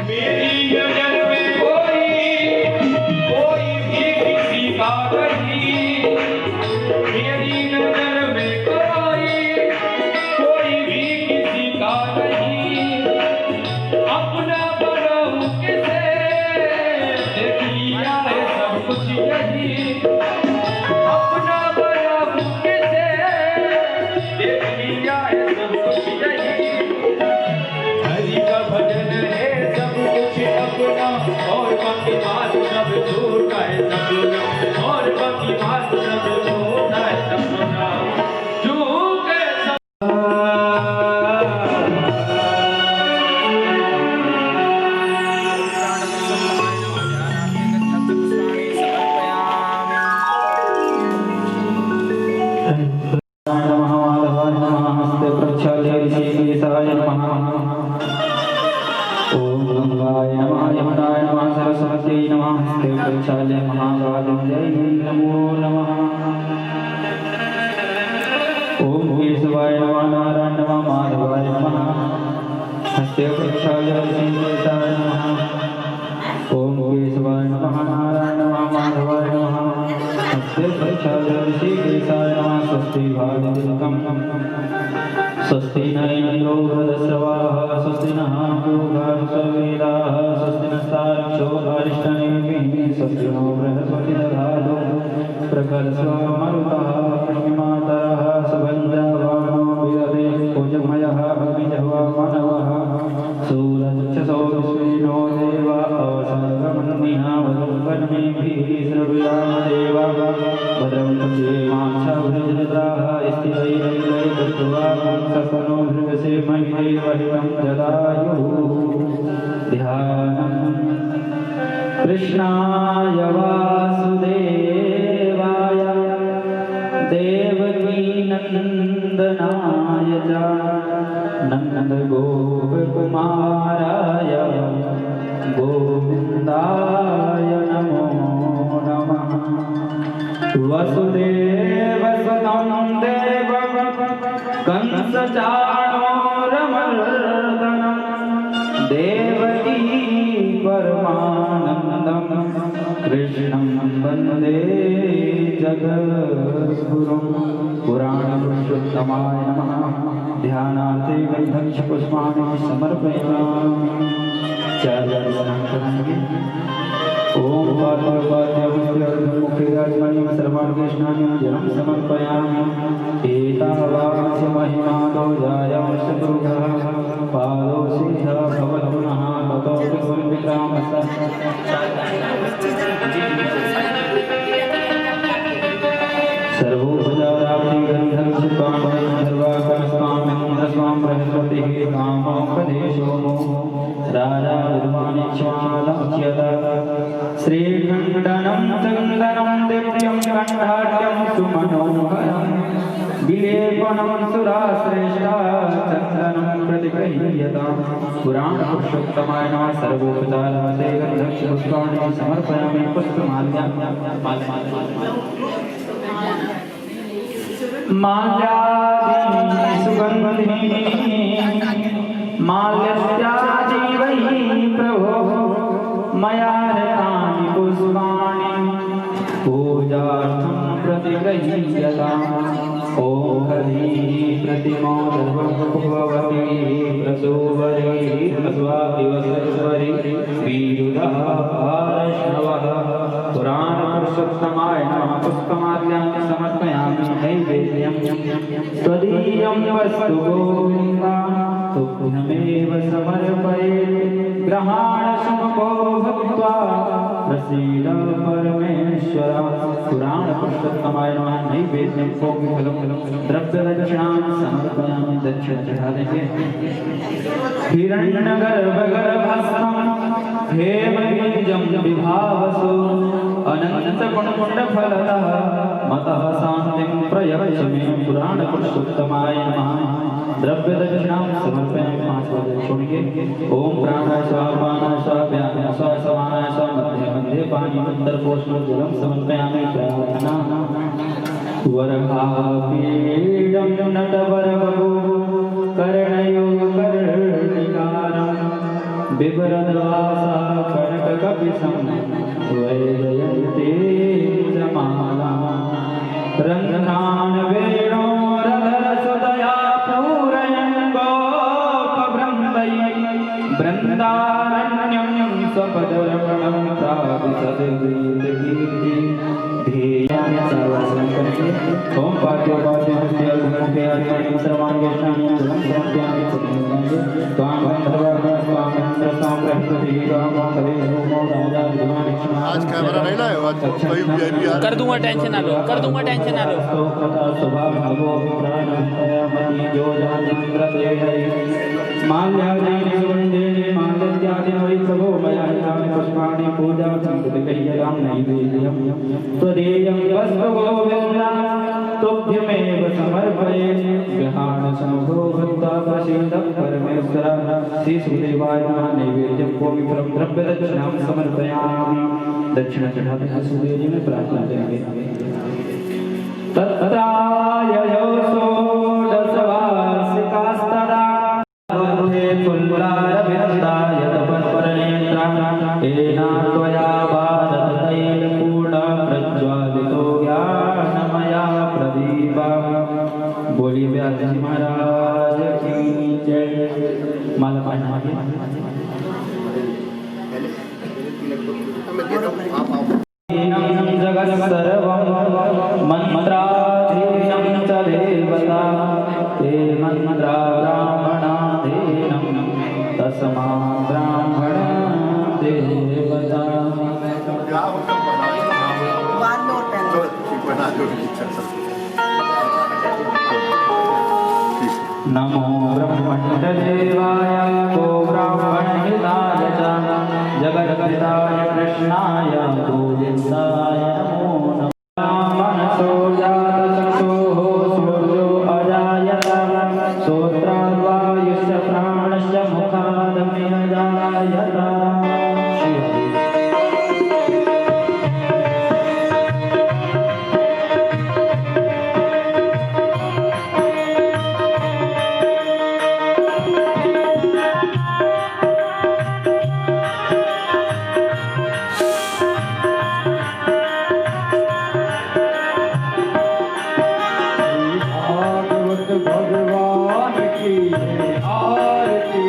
मेरी नजर में कोई भी किसी का नहीं, मेरी नजर में कोई भी किसी का नहीं, अपना बनाऊं किसे, देख लिया है सब कुछ यही, अपना बनाऊं किसे, देख लिया है सब कुछ यही, हरि का भजन है सब कुछ अपना, और बाकी बात सब छोटा है सपना, और बाकी बात सब छोटा है सपना, जो कैसा स्वस्ति न इंद्रो वृधस्रवाः स्वस्ति नः पूर्वा विश्ववेदाः स्वस्ति नस्तारक्षो अरिष्टनेमिः स्वस्ति नो बृहस्पति दधातु प्रकर्षो मरुतः लक्ष्मीमातरः सुगन्धवानो विदधे पूजमयः अग्निजह्वा मानवः सूरजक्षसो विश्वेनो देवा अवसर्गमन्निः वरुणमेभिः श्रव्यामदेवा भद्रं पश्येमाक्षावृजत्राः स्थिरैरैरैर्दृष्ट्वा ससनो भृगसे महिदेवहितं जदायुः ध्यानम् कृष्णाय वासुदेवाय देवकीनन्दनाय च नन्दगोपकुमाराय गोविन्दाय नमो नमः। वसुदेवसुतं देवं कंसचाणूरमर्दनं देवकी परमानन्दं कृष्णं वन्दे जगद्गुरुं। पुराणपुरुषोत्तमाय नमः। ध्यानार्थे गन्धपुष्पाणि समर्पयामि। ओम पार्वतीमुखे सर्वार्गे स्नानं समर्पयामि। एतावास्य महिमानो जायं शत्रुघ्नः पादौ सिद्धः भवतुनः ततो विक्रामः सर्वोपचारार्थी गन्धं सुपाणि सर्वाकस्मां बृहस्पतिः कामोपदेशो राजा निर्माणिक्ष्वालक्ष्यत श्रीखण्डनं चन्दनं दिव्यं कण्ठाढ्यं सुमनोहरं विलेपनं सुराश्रेष्ठा चन्दनं प्रतिगृह्यतां। पुराणपुरुषोत्तमाय नमः। सर्वोपचारार्थे गन्धपुष्पाणि समर्पयामि। पुष्पमाल्यां माल्यादीनि सुगन्धिनि माल्यस्याजीवैः प्रभो मया रतानि पुष्पाणि पूजार्थं प्रतिगृह्यताम्। ॐ हरिः प्रतिमो भगवती प्रसूवरी अस्वादिवसस्वरी विरुधः वैष्णवः। पुराणपुरुषोत्तमाय नमः। पुष्पमाल्यां समर्पयामि। नैवेद्यं त्वदीयं वस्तु गोविन्द तुभ्यमेव समर्पये। ग्रहाणशुभो भूत्वा प्रसीद परमेश्वर। पुराणपुरुषोत्तमाय नमः। नैवेद्यं द्रव्यदक्षिणां समर्पयामि। दक्षिणा देंगे। हिरण्यगर्भगर्भस्थं हेमबीजं विभावसु अनन्तकुण्डफलतः मतः शान्तिं प्रयच्छ मे। पुराणपुरुषोत्तमाय नमः। द्रव्यदक्षिणां समर्पयामि। 5 बजे छोड़िए। ओम प्राणाय स्वाहा अपानाय स्वाहा व्यानाय स्वाहा समानाय स्वाहा मध्ये मध्ये पानी उत्तरपोषणं जलं समर्पयामि। प्रार्थना वरहापीडं नटवरवधू कर्णयो कर्णिकारं बिभ्रद्वासा कनककपिशं वैजयन्ती जमाला रन्ध्रान् वेणोरधरसुतया पूरयन् गोपवृन्दै बृन्दारण्यं स्वपदरमणं प्राविशद्गीतकीर्ति ध्येयानि सर्वसंकल्पे ओम पाठ्योपाध्याय मुखे आचार्य सर्वाणि वैष्णवानि सर्वाणि त्वां आज कैमरा नहीं लाए आज कोई वीआईपी आ कर दूंगा टेंशन ना लो कर दूंगा टेंशन ना लो तुभ्यमेव समर्पये गृहाण शंभो भक्ता प्रसीदं परमेश्वर श्री सुदेवाय नैवेद्यं पवित्रं द्रव्य दक्षिणां समर्पयामि दक्षिणा चढ़ाते हैं सुदेव जी में प्रार्थना करेंगे तत्राययो षोडशवार्षिकास्तदा वन्दे पुल्लारविन्दाय तपस्वरनेत्रा एना त्वया भारततैलपूर्णा प्रज्वालितो ज्ञानमया प्रदीपा बोलिए व्यास जी महाराज की जय माला पाना जगत् सर्वं मन्त्राधीनं च देवता ते मन्त्रा ब्राह्मणाधीनं तस्मा ब्राह्मणा देवता नमो ब्रह्मण्यदेवाय गो ब्राह्मणहिताय च जगद्गताय कृष्णाय गोविन्दाय नमो नमः मनसो जातचक्षुः सूर्यो अजायत श्रोत्राद्वायुश्च प्राणश्च मुखादम्यजायत भगवान की आरती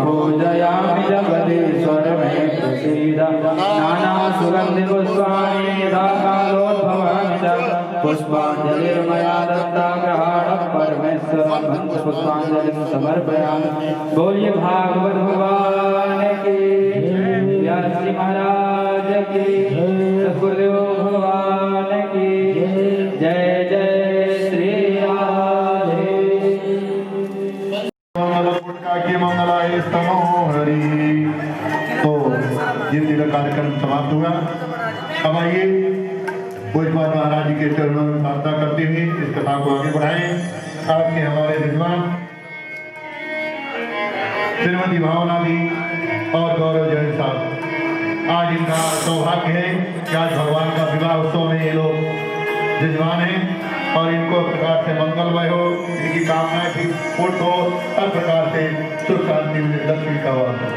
पूजयामि जगदीश्वर मे प्रसीद नाना सुगंधि पुष्पाणि यथा कालोद्भवामि च पुष्पाञ्जलिर्मया दत्ता ग्रहाणं परमेश्वरं पुष्पाञ्जलिं समर्पयामि। बोलिए भागवत भगवान की, व्यास जी महाराज की, सद्गुरुदेव भगवान की जय। जय श्री राधे। मंगलाय स्तमो हरि। तो ये तेरा कार्यक्रम समाप्त हुआ। अब आइए भोजपाल महाराज जी के चरणों में प्रार्थना करते हुए इस कथा को आगे बढ़ाएं। आपके हमारे विद्वान श्रीमती भावना दी और गौरव जैन साहब, आज इनका सौभाग्य है कि आज भगवान का विवाह उत्सव में ये लोग यजमान हैं और इनको प्रकार से मंगलमय हो, इनकी कामनाएं भी पूर्ण हो, हर प्रकार से सुख शांति लक्ष्मी का वास हो।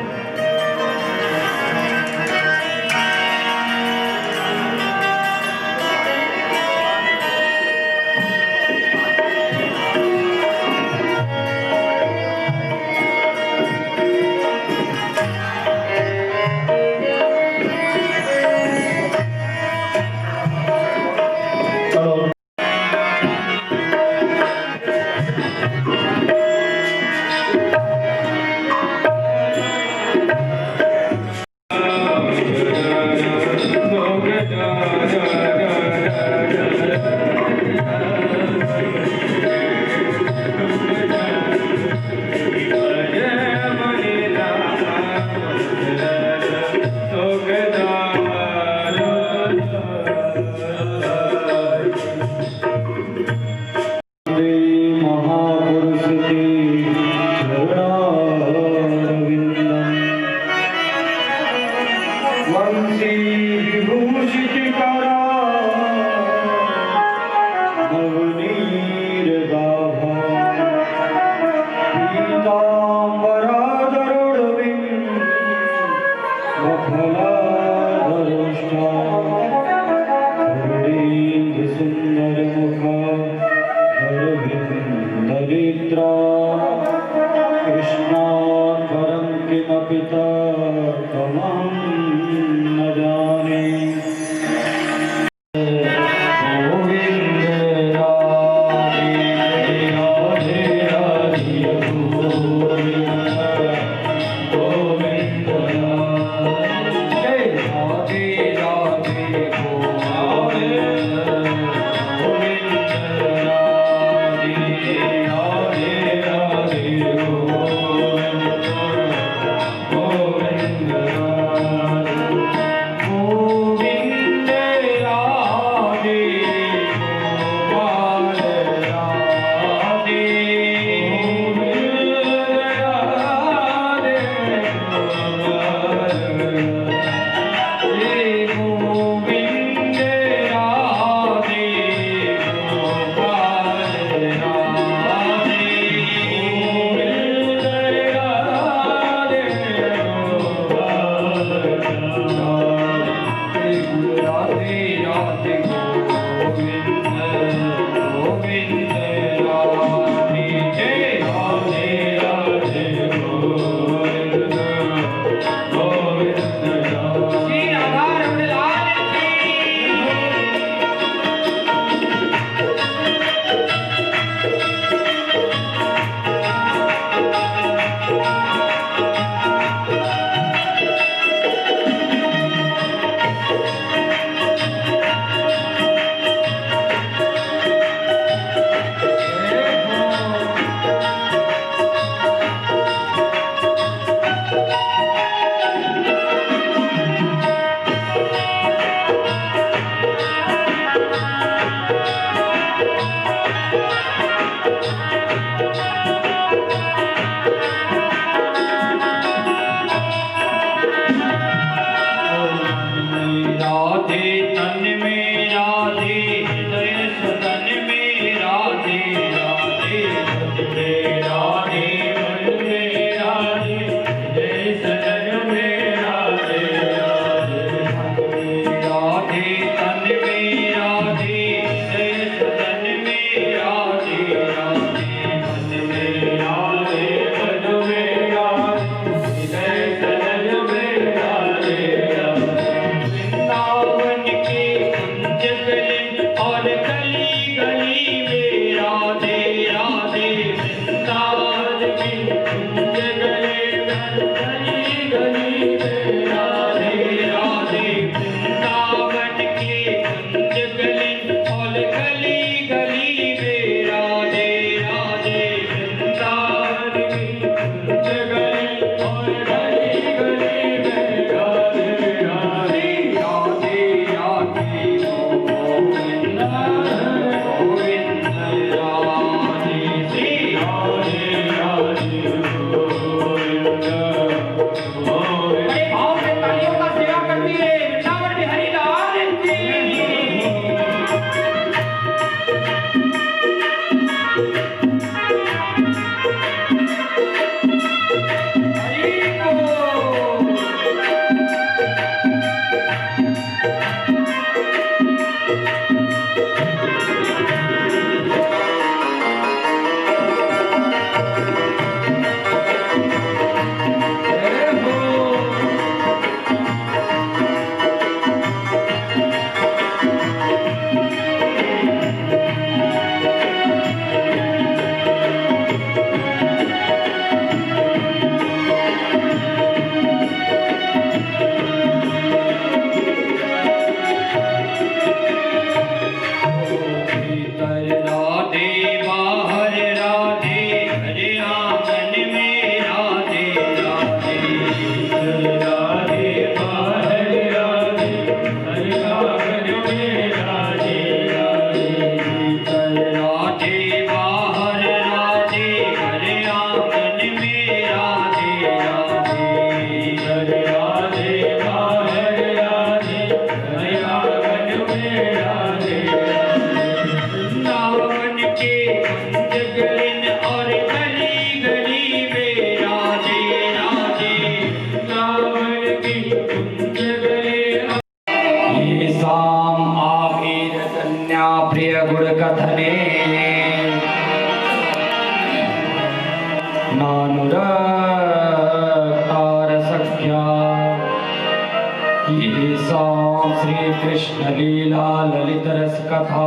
ईसां श्री कृष्ण लीला ललित रस कथा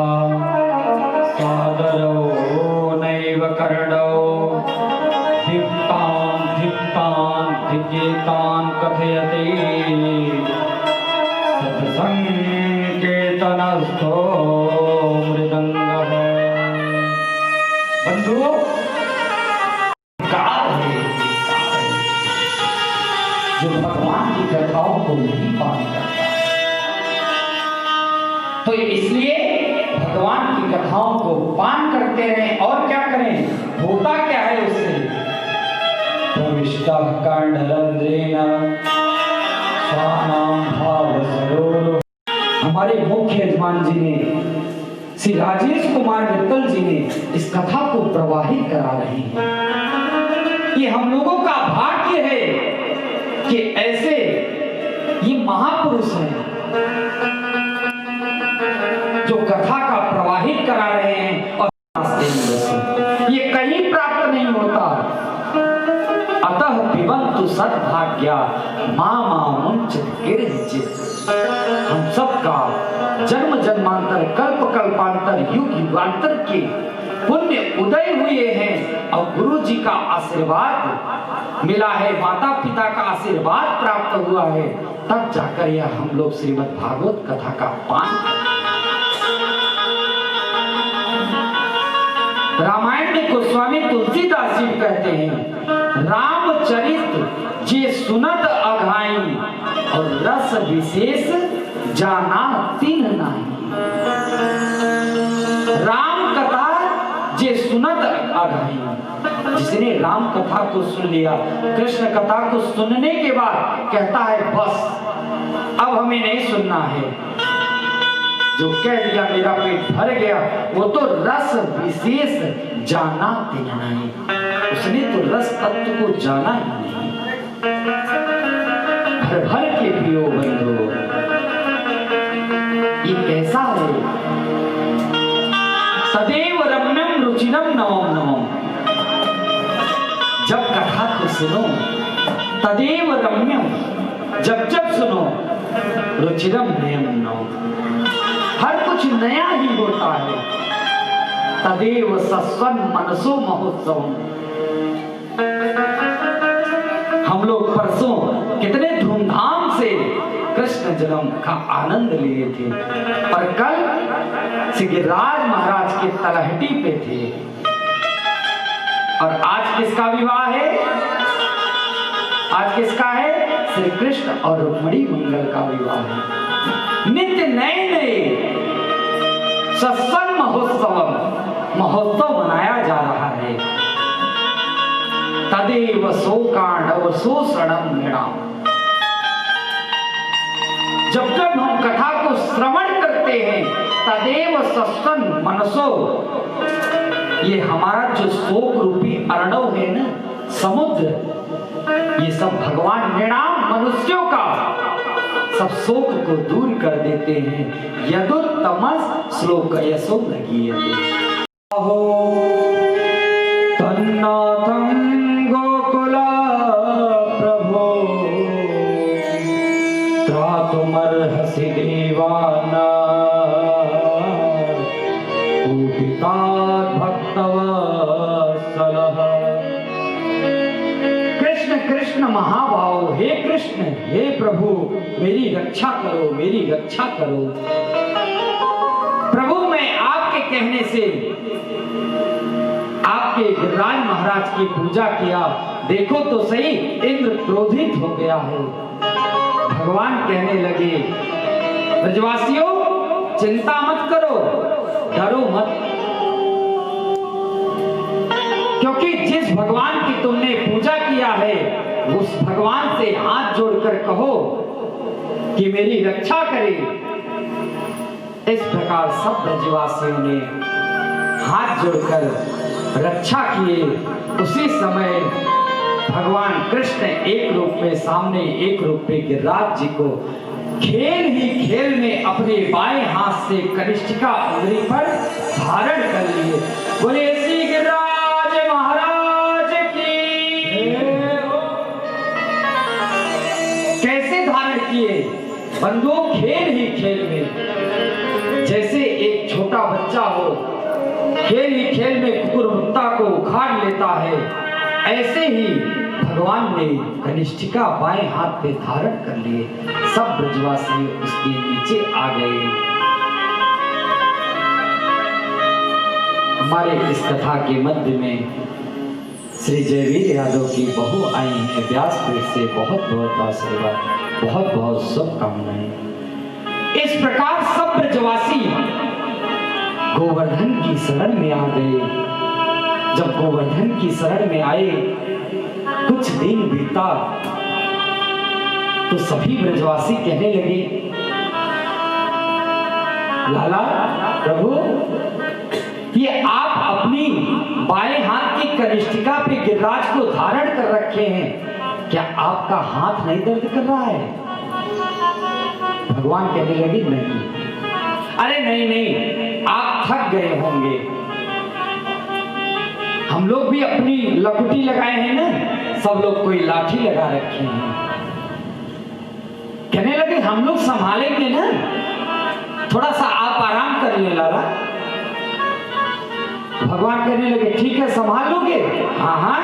सादरौ नैव कर्णौ दीप्तान् दीप्तान् दिव्येतान् कथयति सत्संकीर्तनस्थो मृदंगः। बंधुओं, काल है जो भगवान की कथाओं को नहीं पान करता, तो इसलिए भगवान की कथाओं को पान करते रहें। और क्या करें, होता क्या है उससे, प्रविष्टः कर्णरंध्रेण स्वानां भावसरोवरो। हमारे मुख्य यजमान जी ने, श्री राजेश कुमार मित्तल जी ने इस कथा को प्रवाहित करा रहे हैं। ये हम लोगों का भाग्य है कि ऐसे ये महापुरुष हैं जो कथा का प्रवाहित करा रहे हैं। और ये कहीं प्राप्त नहीं होता। अतः पिबन्तु सद्भाग्या मामुञ्चित किरचित। हम सबका जन्म जन्मांतर कल्प कल्पांतर युग युगांतर के पुण्य उदय हुए हैं और गुरु जी का आशीर्वाद मिला है, माता पिता का आशीर्वाद प्राप्त हुआ है, तब जाकर यह हम लोग श्रीमद् भागवत कथा का पान। रामायण में गोस्वामी तुलसीदास जी कहते हैं, रामचरित जे सुनत अघाई और रस विशेष जाना तीन नहीं। राम कथा जे सुनत अघाई, जिसने राम कथा को सुन लिया, कृष्ण कथा को सुनने के बाद कहता है बस अब हमें नहीं सुनना है, जो कह दिया मेरा पेट भर गया, वो तो रस विशेष जाना देना नहीं। उसने तो रस तत्व को जाना ही नहीं। भर भर के पियो बंधो, ये कैसा है। तदेव रम्यम रुचिरम नवम नवम। जब कथा को सुनो, तदेव रम्यम, जब जब सुनो, रुचिरम नयम नवम, हर कुछ नया ही होता है। तदेव सस्वन मनसो महोत्सव। हम लोग परसों कितने धूमधाम से कृष्ण जन्म का आनंद लिए थे, और कल श्री गिरिराज महाराज के तलहटी पे थे। और आज किसका विवाह है, आज किसका है, श्री कृष्ण और रुक्मिणी मंगल का विवाह है। नित्य नए नए सत्संग महोत्सव मनाया जा रहा है। तदेव शोकांडव शोषणम नृणाम। जब जब हम कथा को श्रवण करते हैं, तदेव सत्संग मनसो, ये हमारा जो शोक रूपी अर्णव है ना, समुद्र, ये सब भगवान नृणाम मनुष्यों का सब शोक को दूर कर देते हैं। यदुत्तमस् श्लोक यशो लगीयते। हो तन्नाथं गोकुल प्रभो त्रातुमर्हसि देवाना पूजितात् भक्तवत्सलः। कृष्ण कृष्ण महाभाव, हे कृष्ण, हे प्रभु, मेरी रक्षा करो, मेरी रक्षा करो। प्रभु मैं आपके कहने से आपके गिरिराज महाराज की पूजा किया, देखो तो सही इंद्र क्रोधित हो गया है। भगवान कहने लगे, ब्रजवासियों चिंता मत करो, डरो मत, क्योंकि जिस भगवान की तुमने पूजा किया है उस भगवान से हाथ जोड़कर कहो कि मेरी रक्षा करे। इस प्रकार सब ब्रजवासियों ने हाथ जोड़कर रक्षा किए। उसी समय भगवान कृष्ण एक रूप में सामने, एक रूप में गिरिराज जी को खेल ही खेल में अपने बाएं हाथ से कनिष्ठिका उंगली पर धारण कर लिए। बोले श्री गिरिराज महाराज की। कैसे धारण किए, बंदूक खेल में कुकुरमुत्ता को उखाड़ लेता है, ऐसे ही भगवान ने कनिष्ठिका बाएं हाथ पे धारण कर लिए। सब ब्रजवासी उसके नीचे आ गए। हमारे इस कथा के मध्य में श्री जयवीर यादव की बहू आई है व्यासपीठ से। बहुत बहुत आशीर्वाद, बहुत बहुत शुभकामनाएं। इस प्रकार सब ब्रजवासी गोवर्धन की शरण में आ गए। जब गोवर्धन की शरण में आए, कुछ दिन बीता तो सभी ब्रजवासी कहने लगे, लाला प्रभु, ये आप अपनी बाएं हाथ की कनिष्ठिका पे गिरिराज को धारण कर रखे हैं, क्या आपका हाथ नहीं दर्द कर रहा है? भगवान कहने लगे, नहीं। अरे नहीं नहीं, आप थक गए होंगे। हम लोग भी अपनी लकुटी लगाए हैं ना, सब लोग कोई लाठी लगा रखे हैं। कहने लगे, हम लोग संभालेंगे ना, थोड़ा सा आप आराम कर ले लाला। भगवान कहने लगे, ठीक है, संभाल लोगे? हाँ हाँ।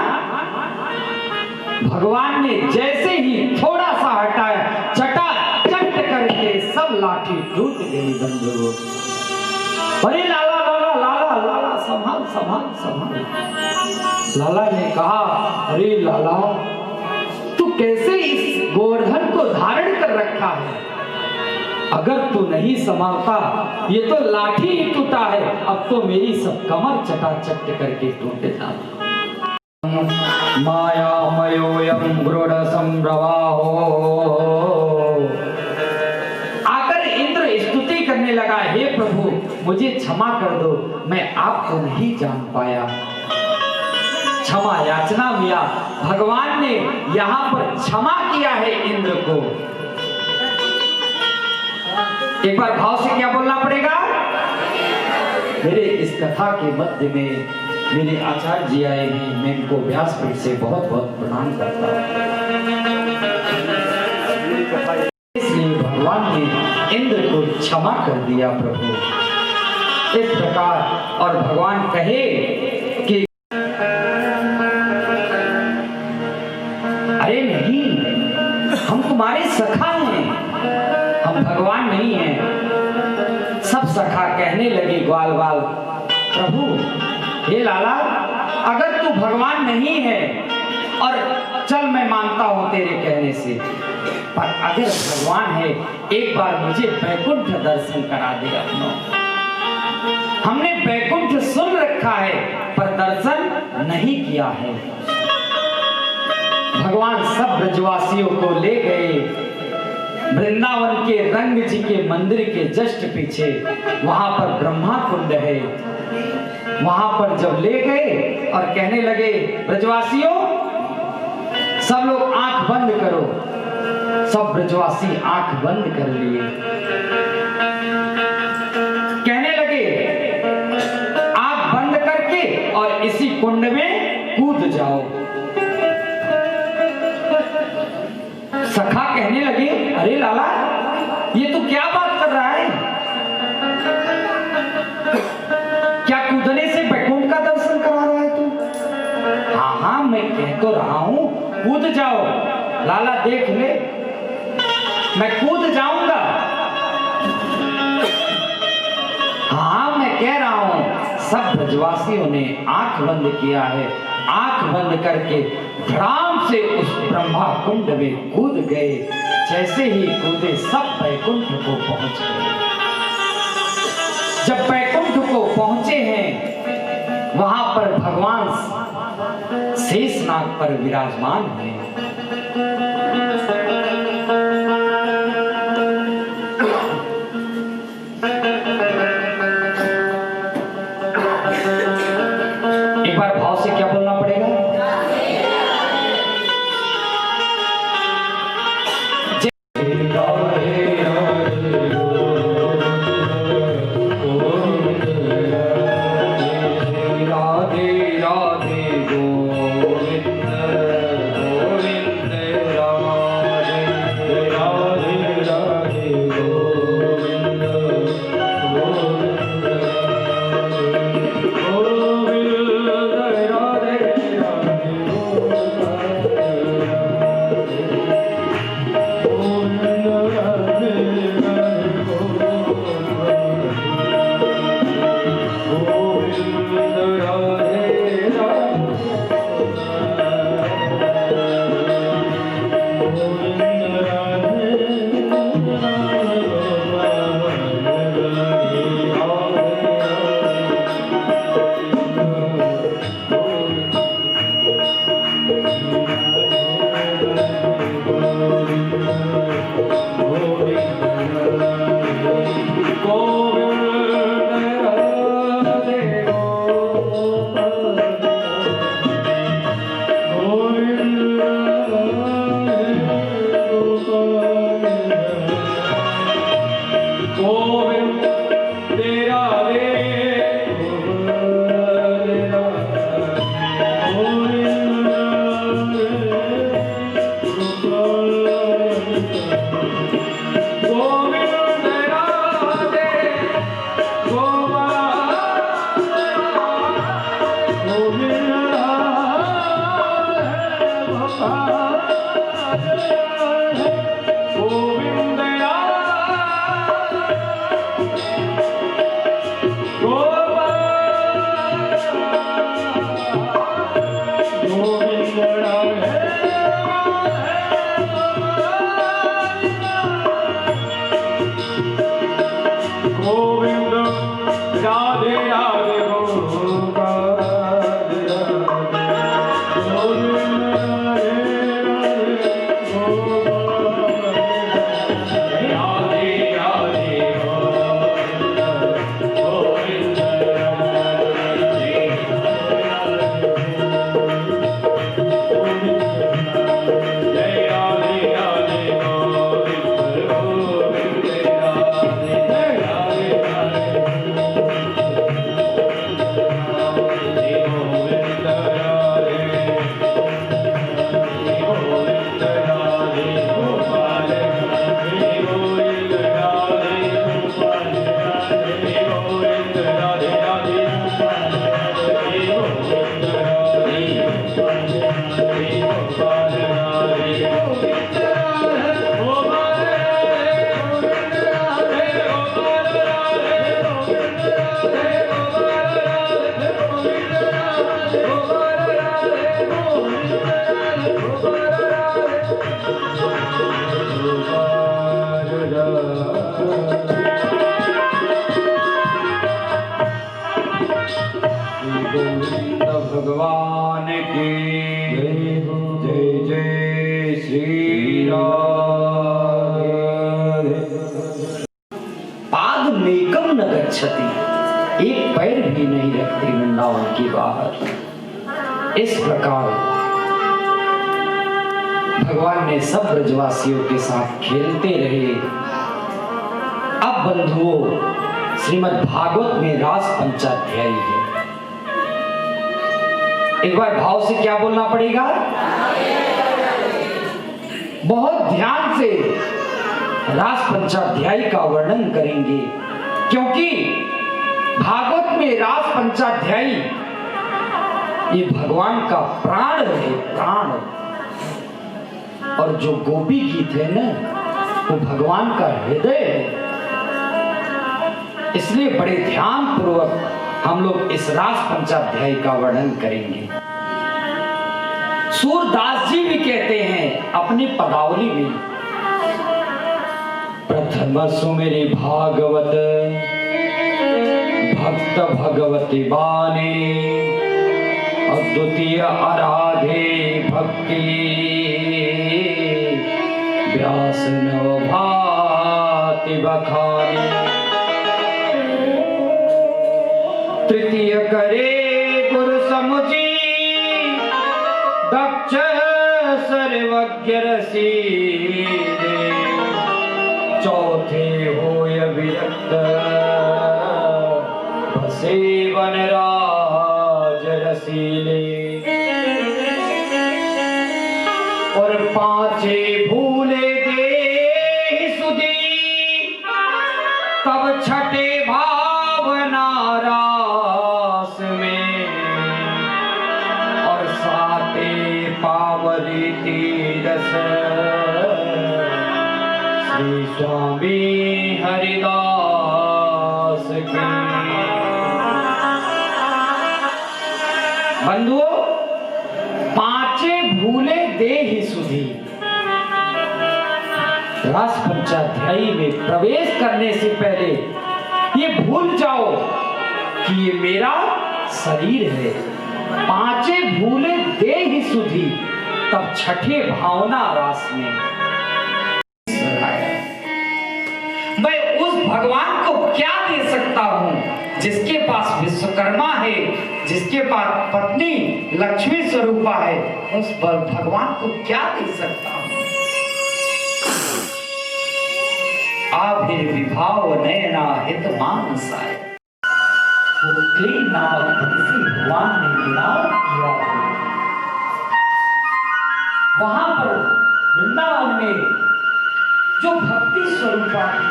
भगवान ने जैसे ही थोड़ा सा हटाया, चटाचट करके सब लाठी टूट गई बंधुओं। अरे लाला लाला लाला लाला, संभाल संभाल संभाल। लाला ने कहा, अरे लाला, तू कैसे इस गोवर्धन को धारण कर रखा है? अगर तू नहीं संभालता, ये तो लाठी ही टूटा है, अब तो मेरी सब कमर चटाचट करके टूट जाता। मायामयोयं गरुड़ संप्रवाहो। आकर इंद्र स्तुति करने लगा, हे प्रभु, मुझे क्षमा कर दो, मैं आपको नहीं जान पाया। क्षमा याचना मिया। भगवान ने यहाँ पर क्षमा किया है इंद्र को। एक बार भाव से क्या बोलना पड़ेगा? मेरे इस कथा के मध्य में मेरे आचार्य जी आए हैं, मैं इनको व्यासपीठ से बहुत बहुत प्रणाम करता हूँ। इसलिए भगवान ने इंद्र को क्षमा कर दिया प्रभु। इस प्रकार और भगवान कहे कि अरे नहीं, हम तुम्हारे सखा हैं, हम भगवान नहीं हैं। सब सखा कहने लगे ग्वाल बाल, प्रभु हे लाला, अगर तू भगवान नहीं है, और चल मैं मानता हूं तेरे कहने से, पर अगर भगवान है, एक बार मुझे बैकुंठ दर्शन करा दे अपनों। हमने बैकुंठ सुन रखा है पर दर्शन नहीं किया है। भगवान सब ब्रजवासियों को ले गए वृंदावन के रंग जी के मंदिर के जस्ट पीछे, वहां पर ब्रह्मा कुंड है। वहां पर जब ले गए और कहने लगे, ब्रजवासियों सब लोग आंख बंद करो। सब ब्रजवासी आंख बंद कर लिए। कहने लगे, आंख बंद करके और इसी कुंड में कूद जाओ। सखा कहने लगे, अरे लाला, ये तो क्या बात कर रहा है? क्या कूदने से बैकुंठ का दर्शन करा रहा है तू? हाँ हाँ, मैं कह तो रहा हूं, कूद जाओ। लाला देख ले, मैं कूद जाऊंगा। हाँ, मैं कह रहा हूं। सब ब्रजवासियों ने आंख बंद किया है। आंख बंद करके धड़ाम से उस ब्रह्मा कुंड में कूद गए। जैसे ही कूदे, सब बैकुंठ को पहुंच गए। जब बैकुंठ को पहुंचे हैं, वहां पर भगवान शेषनाग पर विराजमान हैं। एक बार भाव से क्या बोलना पड़ेगा? गोविंद भगवान की जय जय श्री राम। पाद मेकम न गच्छति, एक पैर भी नहीं रखती वृंदावन के बाहर। इस प्रकार भगवान ने सब ब्रजवासियों के साथ खेलते रहे। अब बंधुओं, श्रीमद् भागवत में रास पंचाध्यायी है। एक बार भाव से क्या बोलना पड़ेगा? बहुत ध्यान से रास पंचाध्यायी का वर्णन करेंगे, क्योंकि भागवत में रास पंचाध्यायी ये भगवान का प्राण है, प्राण। और जो गोपी गीत है ना, वो भगवान का हृदय है। इसलिए बड़े ध्यान पूर्वक हम लोग इस रास पंचाध्यायी का वर्णन करेंगे। सूरदास जी भी कहते हैं अपनी पदावली में, प्रथम सुमेरी भागवत भक्त भगवती बाने, और द्वितीय आराधे भक्ति व्यास नव भाति बखानी, तृतीय करे गुरु समुची दक्ष सर्वज्ञ रसीले, चौथे होय विरक्त बसे वनराज रसीले, और पांचे भूले दे सुधी, तब छठे भावना रास में, और साते पावरी तीरस श्री स्वामी हरिदास की। बंधुओं, पांचे भूले दे ही सुधी। रास पंचाध्यायी में प्रवेश करने से पहले ये भूल जाओ कि ये मेरा शरीर है। पांचे भूले दे ही सुधी, तब छठे भावना रास में। मैं उस भगवान को क्या दे सकता हूं जिसके पास विश्वकर्मा है, जिसके पास पत्नी लक्ष्मी स्वरूपा है। उस भगवान को क्या दे सकता हूं? आविर्भाव नयना हित मानसाय, नामक भगवान ने विलाप किया है। वहां पर वृंदावन में जो भक्ति स्वरूपा थी,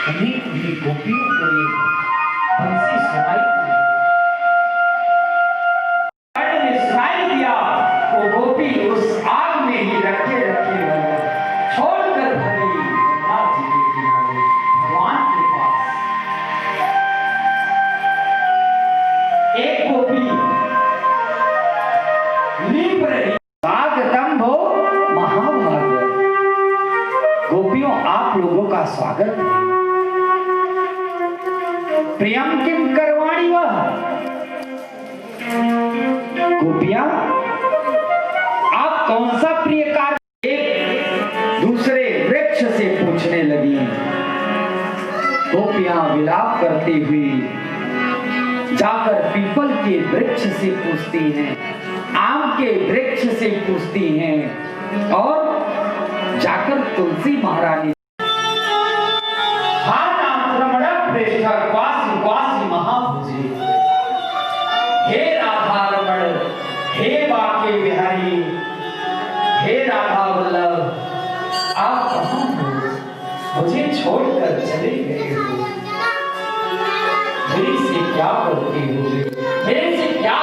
उन्हीं गोपियों को ये बंसी सुनाई दी। सुनाई दिया, वो गोपी उस आग में ही रखे छोड़कर भरी गंगा जी के किनारे भगवान के पास। एक गोपी लीप रही, स्वागतम्भो महाभाग। गोपियों, आप लोगों का स्वागत है। प्रियम किम करवाणी वह। गोपियां, आप कौन सा प्रिय कार्य एक दूसरे वृक्ष से पूछने लगी। गोपियां विलाप करती हुई जाकर पीपल के वृक्ष से पूछती हैं, आम के वृक्ष से पूछती हैं, और जाकर तुलसी महारानी महाभुजे, हे राधा रमण, हे बाके बिहारी, हे राधा वल्लभ, आप कहां हो? मुझे छोड़कर चले गए हो। मेरे से क्या करती हो? मेरे से क्या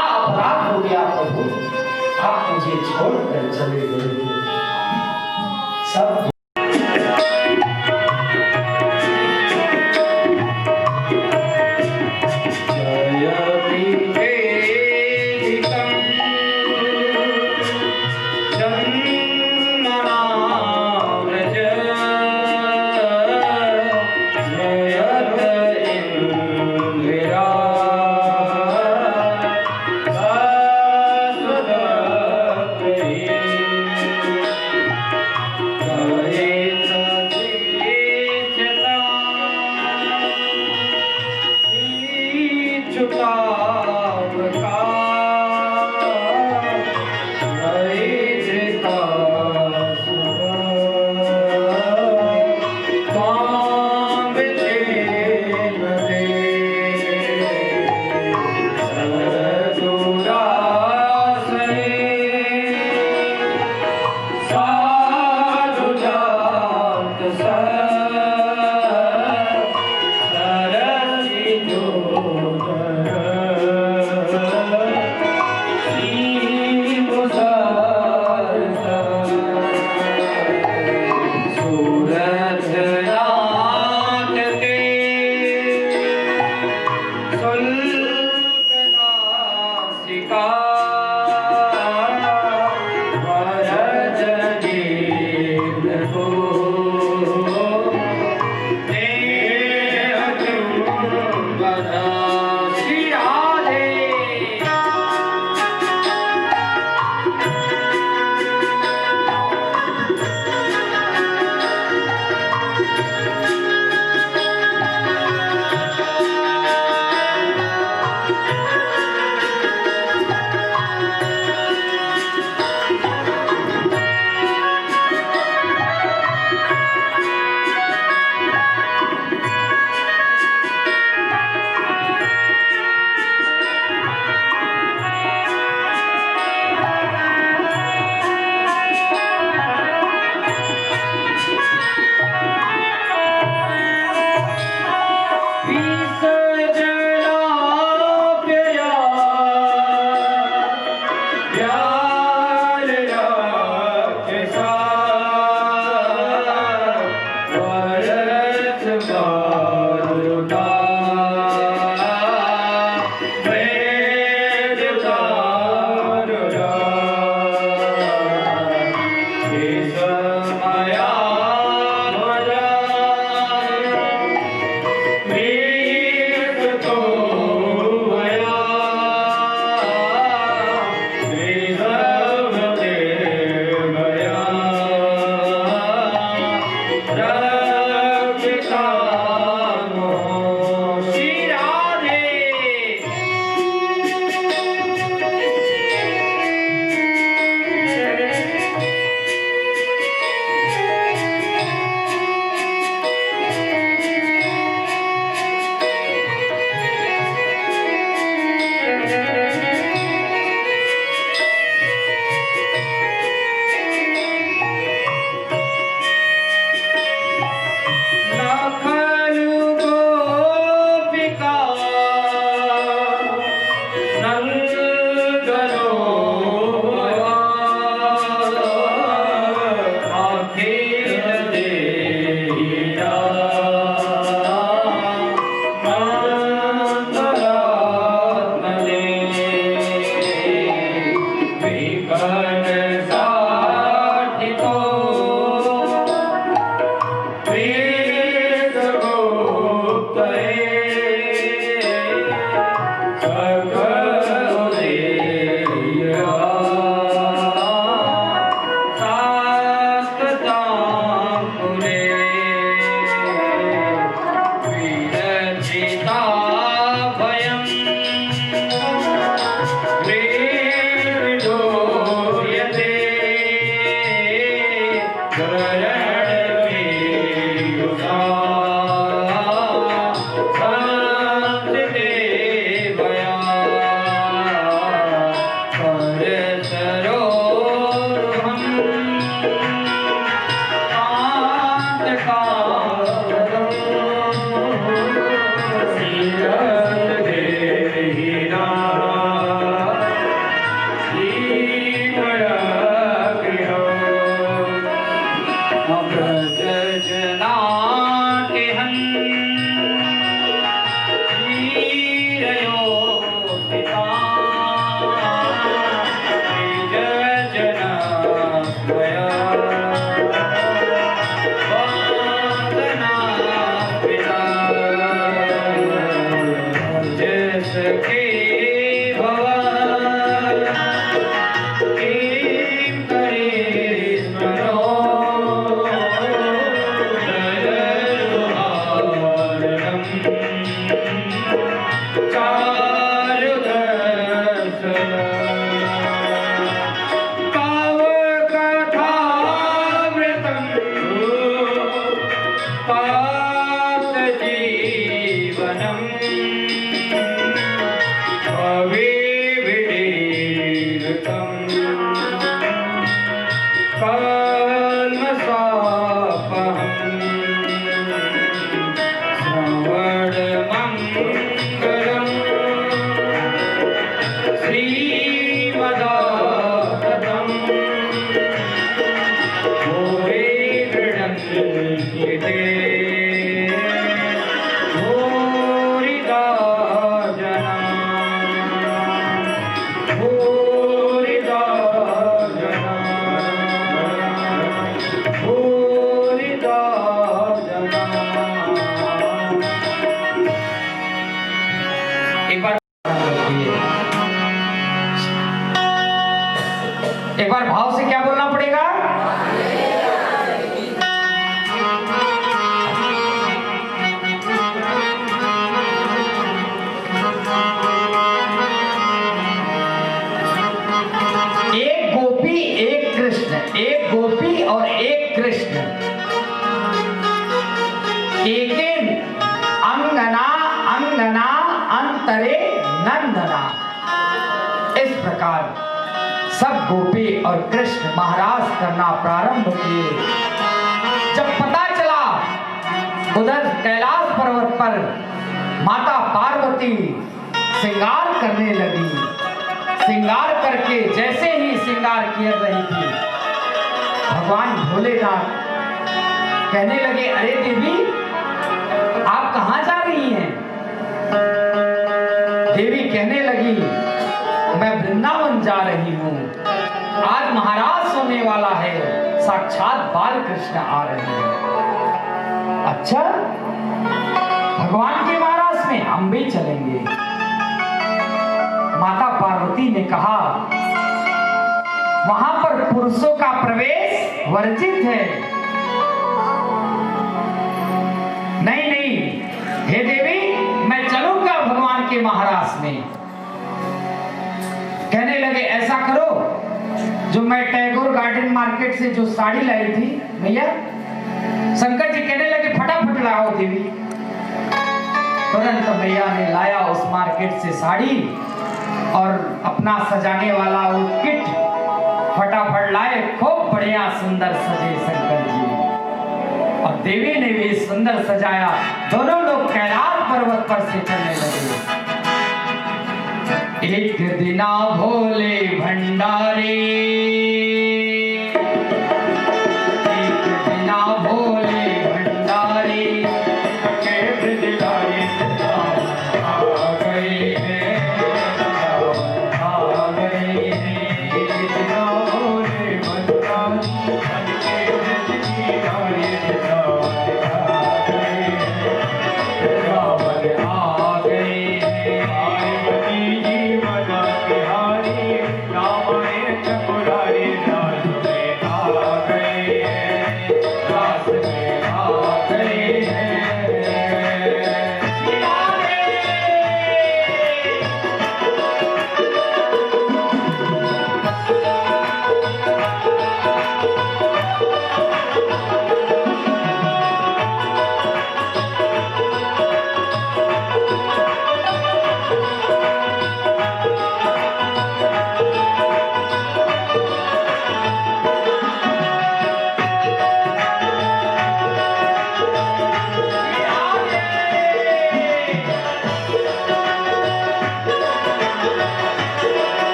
छोड़कर चले गए। सब एक बार भाव से क्या बोलना पड़ेगा? एक गोपी एक कृष्ण, एक गोपी और एक कृष्ण, एकेन अंगना अंगना अंतरे नंदना। इस प्रकार सब गोपी और कृष्ण महाराज करना प्रारंभ किए। जब पता चला उधर कैलाश पर्वत पर माता पार्वती श्रृंगार करने लगी, श्रृंगार करके जैसे ही श्रृंगार किए रही थी, भगवान भोलेनाथ कहने लगे, अरे देवी आप कहां जा रही हैं? देवी कहने लगी, मैं वृंदावन जा रही हूं, आज महाराज सोने वाला है, साक्षात बाल कृष्ण आ रहे हैं। अच्छा, भगवान के महाराज में हम भी चलेंगे। माता पार्वती ने कहा, वहां पर पुरुषों का प्रवेश वर्जित है। नहीं नहीं, हे देवी, मैं चलूंगा भगवान के महाराज में। कहने लगे, ऐसा करो, जो मैं टैगोर गार्डन मार्केट से जो साड़ी लाई थी भैया, शंकर जी कहने लगे फटाफट लाओ देवी। तुरंत भैया ने लाया उस मार्केट से साड़ी और अपना सजाने वाला वो किट फटाफट लाए। खूब बढ़िया सुंदर सजे शंकर जी, और देवी ने भी सुंदर सजाया। दोनों लोग कैलाश पर्वत पर से चलने लगे। एक दिना भोले भंडारे, एक दिना भोले भंडारे, आ गए हैं, आ गए हैं। एक दिना भोले भंडारे,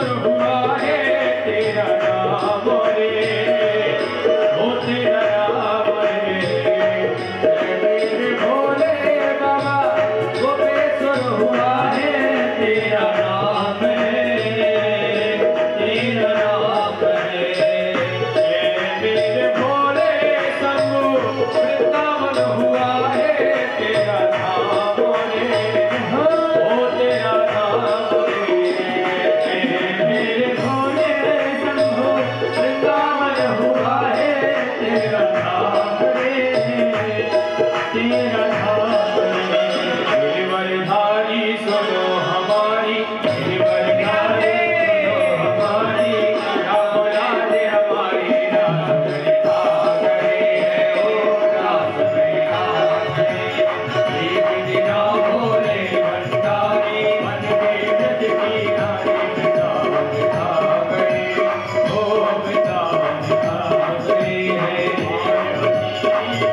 गोपेश्वर हुआ है तेरा नाम रे, ओ तेरा नाम रे। मेरे भोले बाबा गोपेश्वर हुआ है तेरा नाम है, तेरा नाम है। मेरे भोले शंभु वृंदावन हुआ है तेरा नाम रे, ओ तेरा नाम रे। मेरे भोले शंभु वृंदावन हुआ है तेरा नाम रे, तेरा नाम रे। गिरिवरधारी सुनो हमारी, गिरिवरधारी सुनो हमारी, राम राधे हमारी रात लिखा गए है, ओ रात लिखा गए। एक दिना भोले भंडारी मन के व्रत की नारी वृंदावन लिखा गए, ओ वृंदावन लिखा गए है।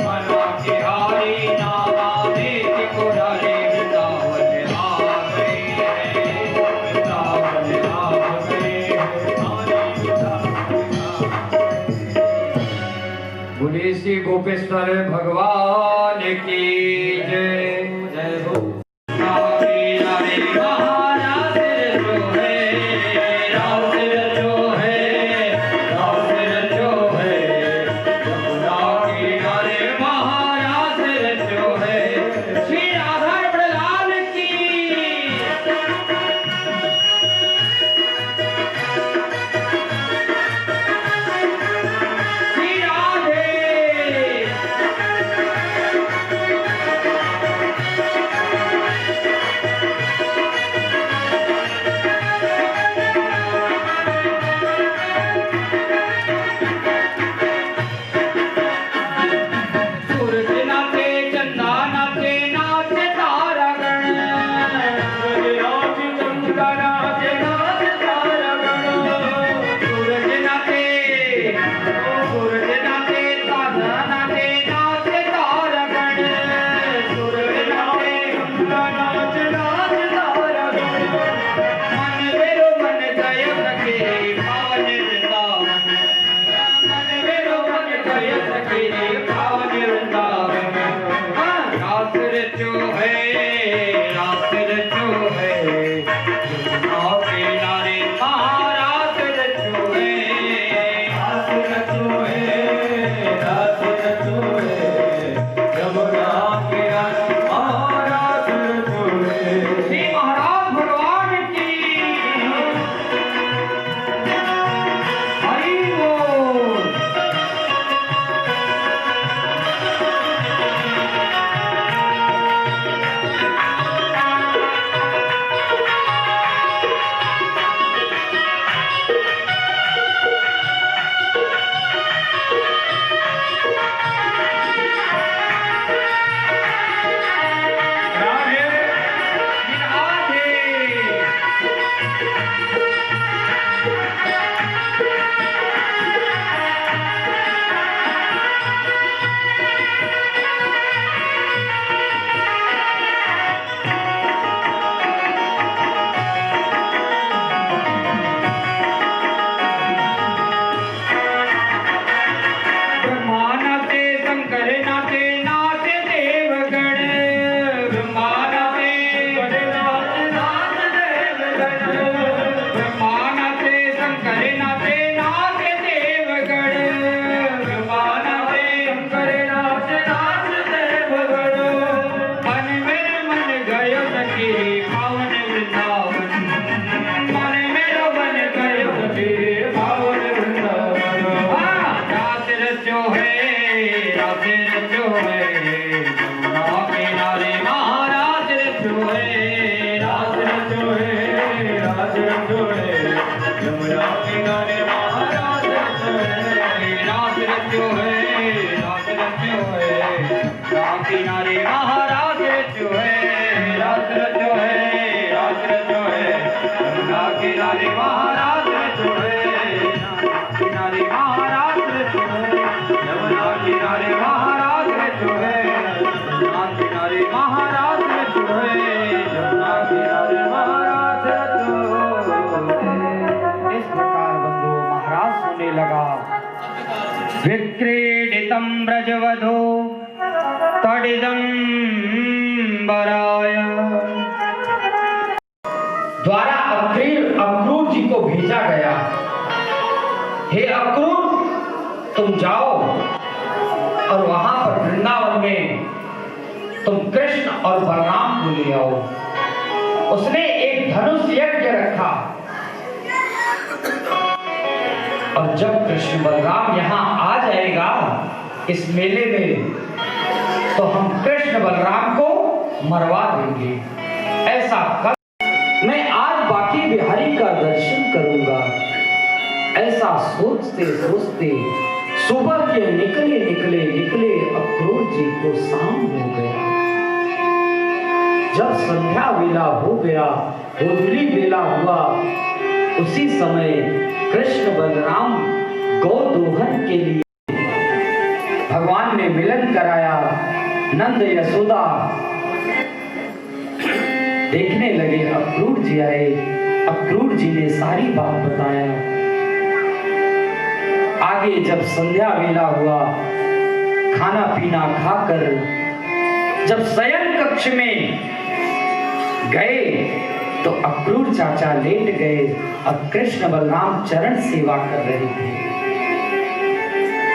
मना के हारी नामा देख पुरारे वृंदावन आ गए हैं, वृंदावन आ गए हैं, हमारे वृंदावन आ गए। बोले श्री गोपेश्वर भगवान की जय। जय हो नारे नारे महाराज जो है, राज जो है, राज जो है। यमुना किनारे महाराज जो है, श्री राधा लाल की। श्री राधे सूरज नाचे चंदा नाचे नाचे तारागण, सूरज नाचे चंदा नाचे नाचे तारागण। सूरज नाचे, ओ सूरज नाचे तारा नाचे नाचे तारागण। सूरज नाचे चंदा नाचे नाचे तारागण। मन मेरो मन जय सखे पावन वृंदावन, मन मेरो मन जय सखे पावन वृंदावन। रास रचो है, रास रचो है, यमुना किनारे महाराज रचो है, रास रचो है, रास रचो है, यमुना किनारे महाराज रचो है। श्री महाराज भगवान की हरि बोल। राधे राधे। ब्रह्मा नाचे शंकर नाचे नाचे देवगण, ब्रह्मा नाचे शंकर नाचे नाचे देवगण। ब्रह्मा नाचे शंकर नाचे नाचे देवगण, ब्रह्मा नाचे शंकर नाचे नाचे देवगण। मन मेरे मन गयो सखी पावन वृंदावन, मन मेरो मन गयो सखी पावन वृंदावन। रास रचो है, रास रचो है, यमुना किनारे महाराज रचो है, रास रचो है, रास रचो है, यमुना किनारे महाराज रचो है, रास रचो है, रास रचो है, यमुना किनारे महाराज रचो है, रास रचो है, रास रचो है, यमुना किनारे महाराज रचो है, किनारे महाराज रचो है, यमुना किनारे महाराज रचो है, यमुना किनारे महाराज रचो है, यमुना किनारे महाराज रचो है। लगा। विक्रीडितं ब्रजवधो तडिदंबराय। द्वारा अक्रूर जी को भेजा गया, हे अक्रूर तुम जाओ और वहां पर वृंदावन में तुम कृष्ण और बलराम को ले आओ। उसने एक धनुष यज्ञ रखा और जब कृष्ण बलराम यहाँ आ जाएगा इस मेले में तो हम कृष्ण बलराम को मरवा देंगे। ऐसा कर मैं आज बाकी बिहारी का दर्शन करूंगा। ऐसा सोचते सोचते सुबह के निकले अक्रूर जी को शाम हो गया। जब संध्या वेला हो गया, गोधूली वेला हुआ, उसी समय कृष्ण बलराम गौदोहन के लिए भगवान ने मिलन कराया। नंद यशोदा देखने लगे, अक्रूर जी आए। अक्रूर जी ने सारी बात बताया। आगे जब संध्या वेला हुआ, खाना पीना खाकर जब शयन कक्ष में गए तो अक्रूर चाचा लेट गए और कृष्ण बलराम चरण सेवा कर रहे थे।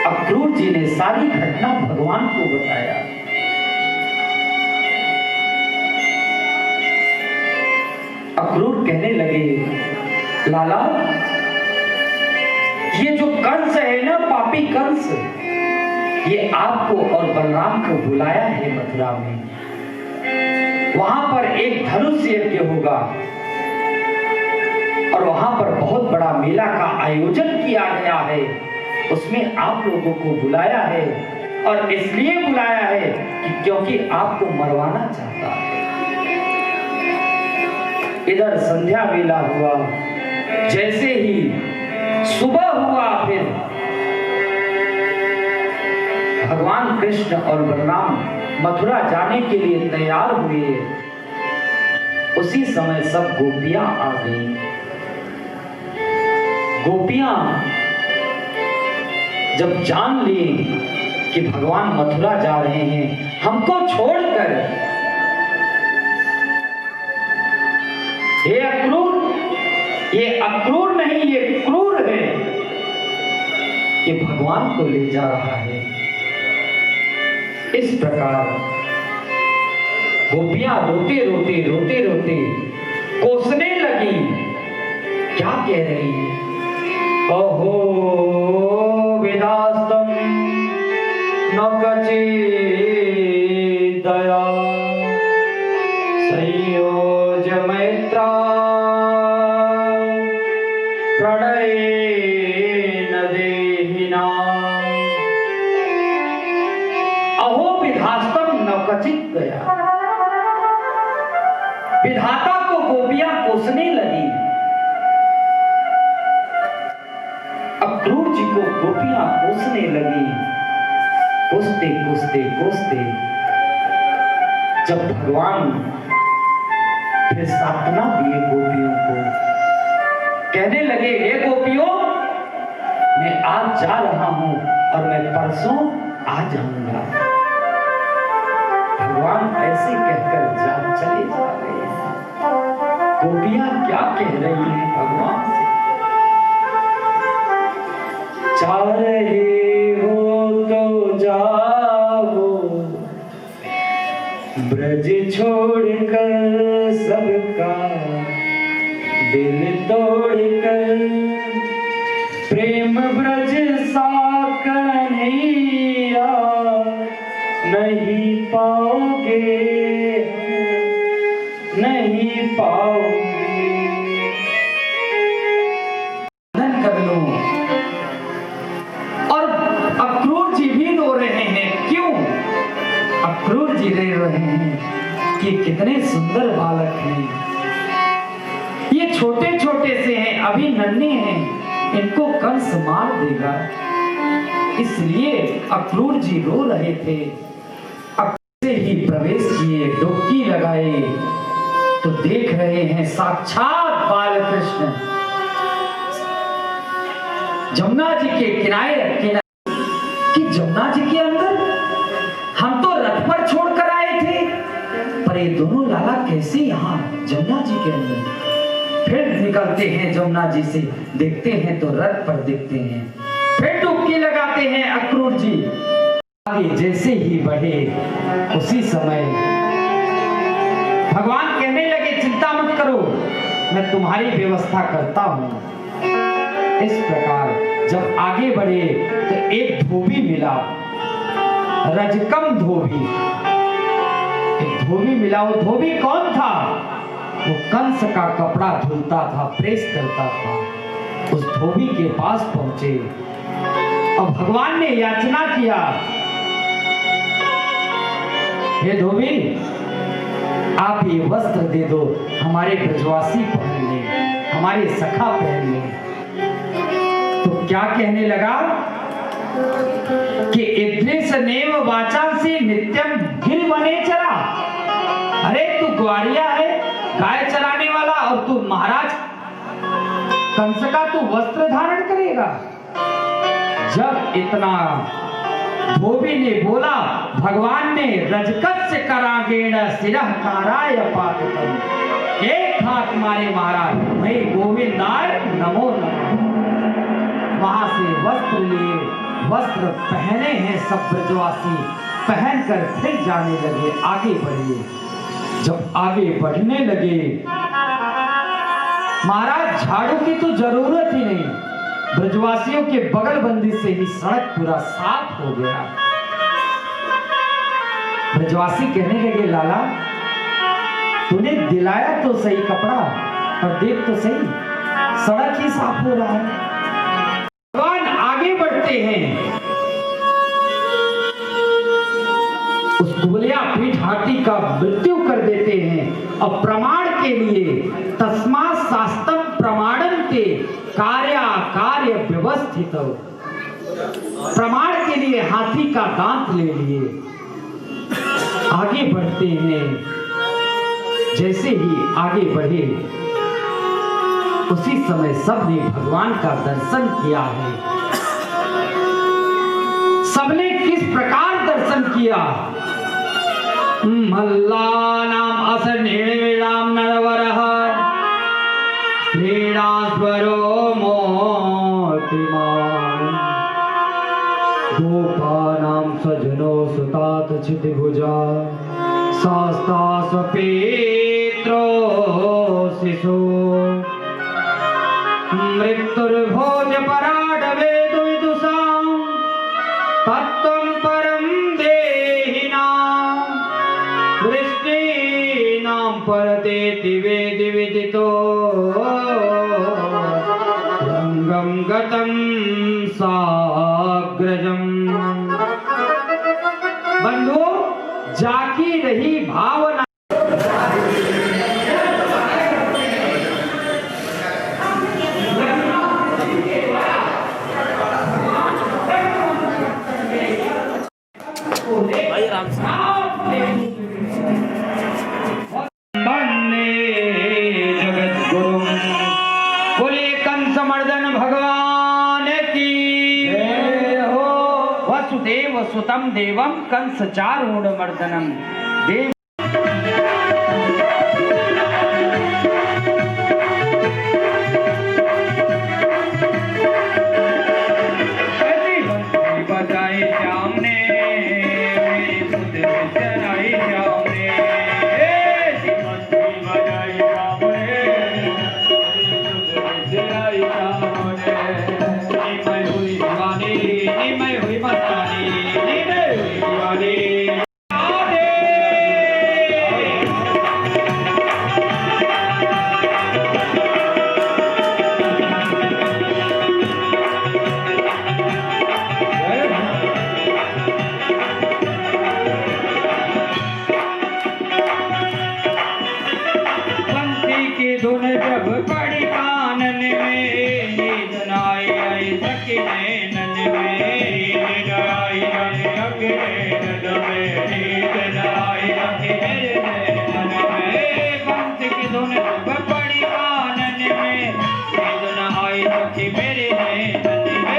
अक्रूर जी ने सारी घटना भगवान को बताया। अक्रूर कहने लगे, लाला ये जो कंस है ना, पापी कंस, ये आपको और बलराम को बुलाया है मथुरा में। वहां पर एक धनुष यज्ञ होगा और वहां पर बहुत बड़ा मेला का आयोजन किया गया है। उसमें आप लोगों को बुलाया है और इसलिए बुलाया है कि क्योंकि आपको मरवाना चाहता है। इधर संध्या वेला हुआ, जैसे ही सुबह हुआ फिर भगवान कृष्ण और बलराम मथुरा जाने के लिए तैयार हुए। उसी समय सब गोपियां आ गई। गोपियां जब जान ली कि भगवान मथुरा जा रहे हैं, हमको छोड़कर, ये अक्रूर नहीं, ये क्रूर है, ये भगवान को ले जा रहा है। इस प्रकार गोपियां रोते रोते कोसने लगी। क्या कह रही है? अहो विदास्तम न कचित् दया संयोज मैत्रा प्रणयेन देहिना। अहो विधास्तम न कचित् दया। विधाता को गोपियां कोसने लगी। अक्रूर जी को गोपियां कोसने लगी। कोसते जब भगवान फिर सांत्वना दिए गोपियों को, कहने लगे, हे गोपियों, मैं आज जा रहा हूं और मैं परसों आ जाऊंगा। भगवान ऐसे कहकर चले जा रहे हैं। गोपियां क्या कह रही हैं भगवान से? जा रहे हो तो जाओ, ब्रज छोड़कर सबका दिल तोड़कर, प्रेम ब्रज सा कन्हैया नहीं पाओगे, नहीं पाओगे। कर लो। और अक्रूर जी भी रो रहे हैं। क्यों अक्रूर जी रो रहे हैं? कि कितने सुंदर बालक हैं, ये छोटे छोटे से हैं, अभी नन्हे हैं, इनको कंस मार देगा। इसलिए अक्रूर जी रो रहे थे। से ही प्रवेश किए, डुबकी लगाए तो देख रहे हैं साक्षात बालकृष्ण। जमुना जी के किनारे कि जमुना जी के अंदर हम तो रथ पर छोड़कर आए थे, पर ये दोनों लाला कैसे यहाँ जमुना जी के अंदर? फिर निकलते हैं जमुना जी से, देखते हैं तो रथ पर दिखते हैं, फिर डुबकी लगाते हैं अक्रूर जी। आगे जैसे ही बढ़े उसी समय भगवान कहने लगे, चिंता मत करो, मैं तुम्हारी व्यवस्था करता हूं। इस प्रकार जब आगे बढ़े तो एक धोबी मिला, रजकम धोबी। एक धोबी मिला। वो धोबी कौन था? वो कंस का कपड़ा धुलता था, प्रेस करता था। उस धोबी के पास पहुंचे और भगवान ने याचना किया, हे धोबी, आप ये वस्त्र दे दो, हमारे ब्रजवासी पहन ले, हमारे सखा पहन ले। तो क्या कहने लगा कि इद्रिस नेव वाचांसी नित्यम गिर बने चरा। अरे तू ग्वारिया है, गाय चराने वाला, और तू महाराज कंस का तू वस्त्र धारण करेगा। जब इतना धोबी ने बोला, भगवान ने रजकस्य करागेण सिरह काराय पातकम, एक हाथ मारे महाराज, भाई गोविंदाय नमो नमः। वहां से वस्त्र लिए, वस्त्र पहने हैं सब ब्रजवासी, पहनकर फिर जाने लगे, आगे बढ़े। जब आगे बढ़ने लगे, महाराज झाड़ू की तो जरूरत ही नहीं, ब्रजवासियों के बगलबंदी से ही सड़क पूरा साफ हो गया। ब्रजवासी कहने लगे, लाला तूने दिलाया तो सही कपड़ा, पर देख तो सही सड़क ही साफ हो रहा है। भगवान आगे बढ़ते हैं, उस दुबलिया पीठ हाथी का मृत्यु कर देते हैं और प्रमाण के लिए तस्मात् शास्त्रम प्रमाणम के कार्य व्यवस्थित, प्रमाण के लिए हाथी का दांत ले लिए। आगे बढ़ते हैं, जैसे ही आगे बढ़े उसी समय सबने भगवान का दर्शन किया है। सबने किस प्रकार दर्शन किया? मल्लानाम असनिर्विराम नरवरः क्रीडास्वरो मोतिमान् गोपानां सजनो सुतात क्षितिभुजा शास्ता स्वपेत्रो शिशो मृत्युर्भोज पराडवे दुविदुषां तत्त्वं परं देहिनां वृष्टीनां परते दिवे दिविदितो रंगं गतं साग्रजम्। बंधु, जाकी रही भावना, भाई राम से जगत गुरु बोले कंस मर्दन भगवान की हो। वसुदेव सुतम देवम कंस चारूढ़ मर्दनम देव। बजाई श्याम ने मेरी सुध चराई श्याम ने, बजाई श्याम ने चराई श्याम ने। मैं हुई दीवानी, मैं हुई मस्तानी, मैं हुई दीवानी। धुन जब पड़ी कानन में, नींद न आई सके नैनन में, नींद आई सके नैनन में, नींद न आई सके नैनन में। बंसी की धुन जब पड़ी कानन में, नींद न आई सके मेरे नैनन में।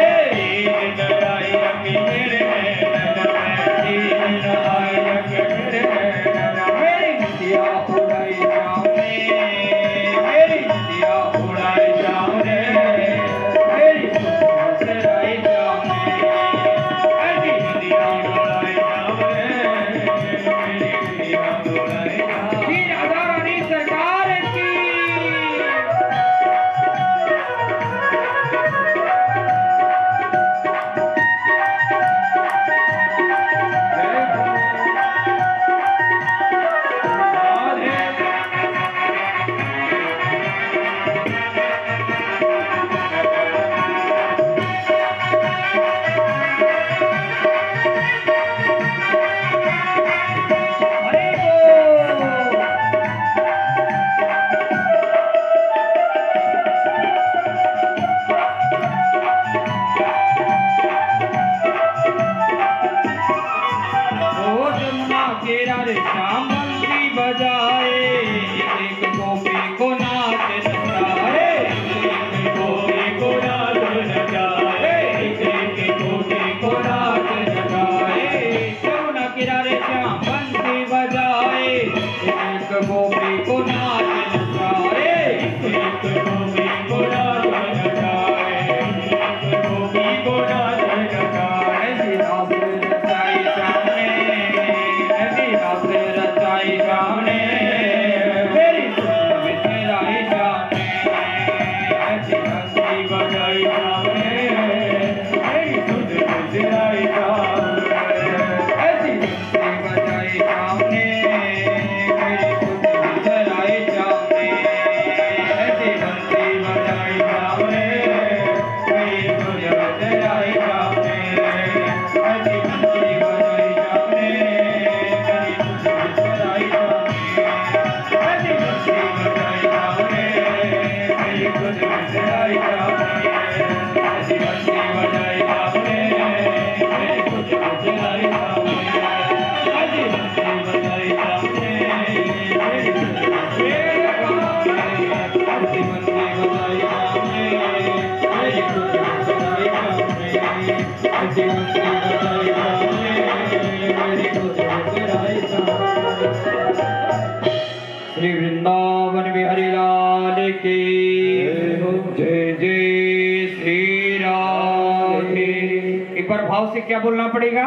बार भाव से क्या बोलना पड़ेगा?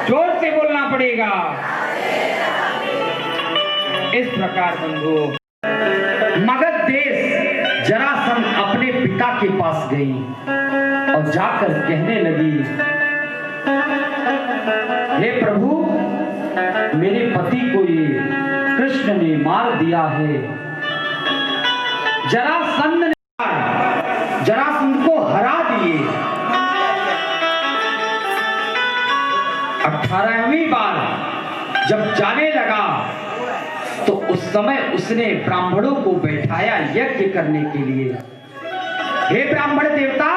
जोर से बोलना पड़ेगा। इस प्रकार बंधुओं, मगध देश जरासंध अपने पिता के पास गई और जाकर कहने लगी, हे प्रभु, मेरे पति को ये कृष्ण ने मार दिया है। जरासंध को हरा दिए। 18वीं बार जब जाने लगा तो उस समय उसने ब्राह्मणों को बैठाया यज्ञ करने के लिए। हे ब्राह्मण देवता,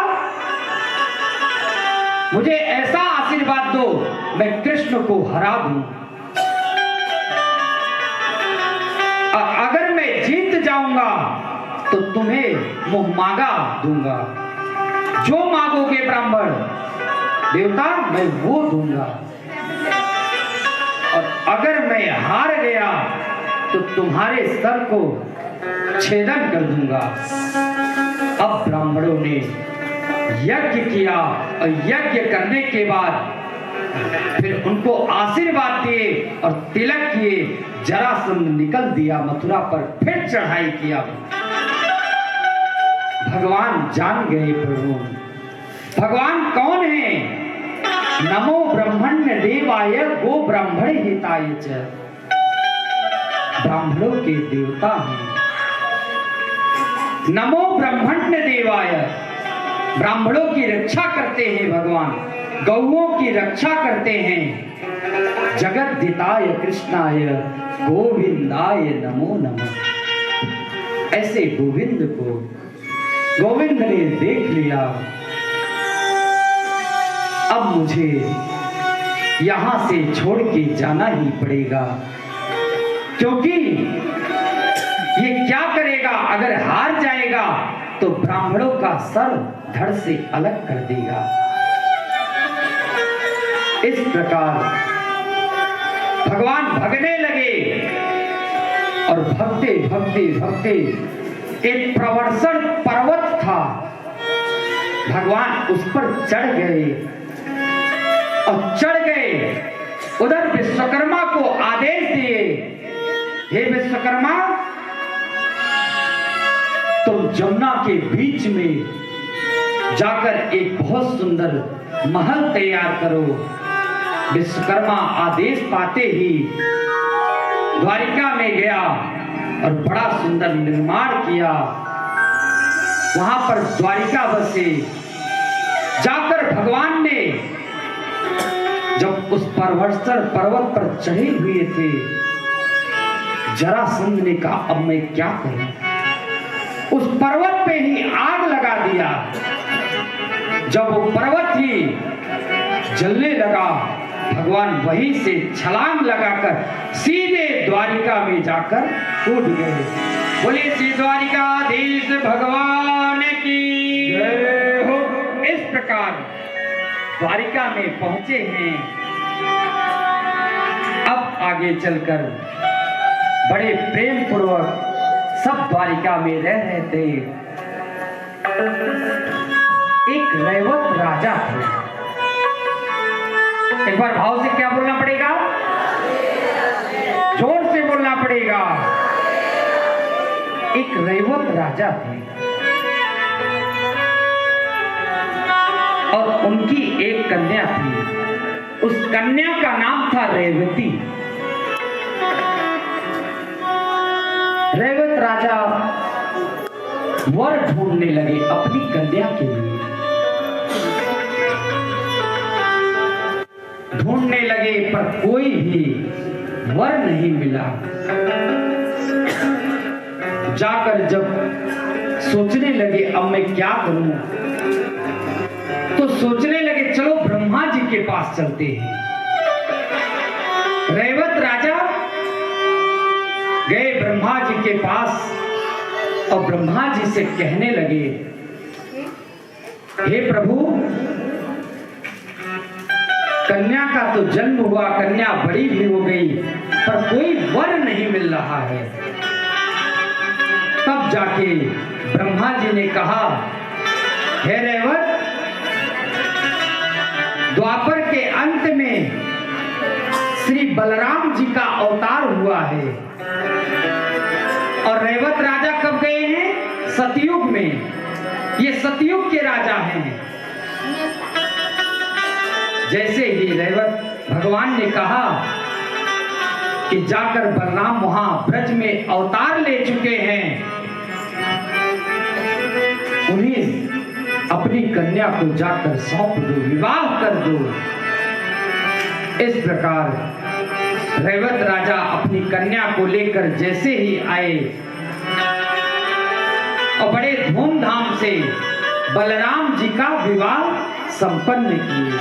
मुझे ऐसा आशीर्वाद दो, मैं कृष्ण को हरा दूं। अगर मैं जीत जाऊंगा तो तुम्हें मुंह मांगा दूंगा। जो मांगोगे ब्राह्मण देवता, मैं वो दूंगा। और अगर मैं हार गया तो तुम्हारे सर को छेदन कर दूंगा। अब ब्राह्मणों ने यज्ञ किया और यज्ञ करने के बाद फिर उनको आशीर्वाद दिए और तिलक किए। जरासंध निकल दिया मथुरा पर, फिर चढ़ाई किया। भगवान जान गए प्रभु भगवान कौन है। नमो ब्रह्मण्य देवाय गो ब्राह्मण हिताय च। ब्राह्मणों के देवता हैं। नमो ब्रह्मण्य देवाय, ब्राह्मणों की रक्षा करते हैं भगवान, गौओं की रक्षा करते हैं। जगद्दिताय कृष्णाय गोविंदाय नमो नमः। ऐसे गोविंद को गोविंद ने देख लिया। अब मुझे यहां से छोड़ के जाना ही पड़ेगा, क्योंकि ये क्या करेगा, अगर हार जाएगा तो ब्राह्मणों का सर धड़ से अलग कर देगा। इस प्रकार भगवान भगने लगे और भगते भगते भगते एक प्रवर्षण पर्वत था, भगवान उस पर चढ़ गए और चढ़ गए। उधर विश्वकर्मा को आदेश दिए, हे विश्वकर्मा, तुम जमुना के बीच में जाकर एक बहुत सुंदर महल तैयार करो। विश्वकर्मा आदेश पाते ही द्वारिका में गया और बड़ा सुंदर निर्माण किया। वहां पर द्वारिका बसे। जाकर भगवान ने जब उस पर्वत पर चढ़े हुए थे, जरासंध ने कहा, अब मैं क्या करूं। उस पर्वत पे ही आग लगा दिया। जब वो पर्वत ही जलने लगा, भगवान वहीं से छलांग लगाकर सीधे द्वारिका में जाकर कूद गए। बोले श्री द्वारिकाधीश भगवान की जय हो। इस प्रकार द्वारिका में पहुंचे हैं। अब आगे चलकर बड़े प्रेम पूर्वक सब द्वारिका में रह रहे थे। एक रैवत राजा थे। एक बार भाव से क्या बोलना पड़ेगा? जोर से बोलना पड़ेगा। एक रैवत राजा थे और उनकी एक कन्या थी। उस कन्या का नाम था रेवती। रेवत राजा वर ढूंढने लगे अपनी कन्या के लिए। ढूंढने लगे पर कोई भी वर नहीं मिला। जाकर जब सोचने लगे अब मैं क्या करूं, तो सोचने लगे चलो ब्रह्मा जी के पास चलते हैं। रेवत राजा गए ब्रह्मा जी के पास और ब्रह्मा जी से कहने लगे, हे प्रभु, कन्या का तो जन्म हुआ, कन्या बड़ी भी हो गई, पर कोई वर नहीं मिल रहा है। तब जाके ब्रह्मा जी ने कहा, हे रेवत, द्वापर के अंत में श्री बलराम जी का अवतार हुआ है। और रेवत राजा कब गए हैं? सतयुग में। ये सतयुग के राजा हैं। जैसे ही रेवत भगवान ने कहा कि जाकर बलराम वहां ब्रज में अवतार ले चुके हैं, उन्हें अपनी कन्या को जाकर सौंप दो, विवाह कर दो। इस प्रकार रेवत राजा अपनी कन्या को लेकर जैसे ही आए और बड़े धूमधाम से बलराम जी का विवाह संपन्न किए।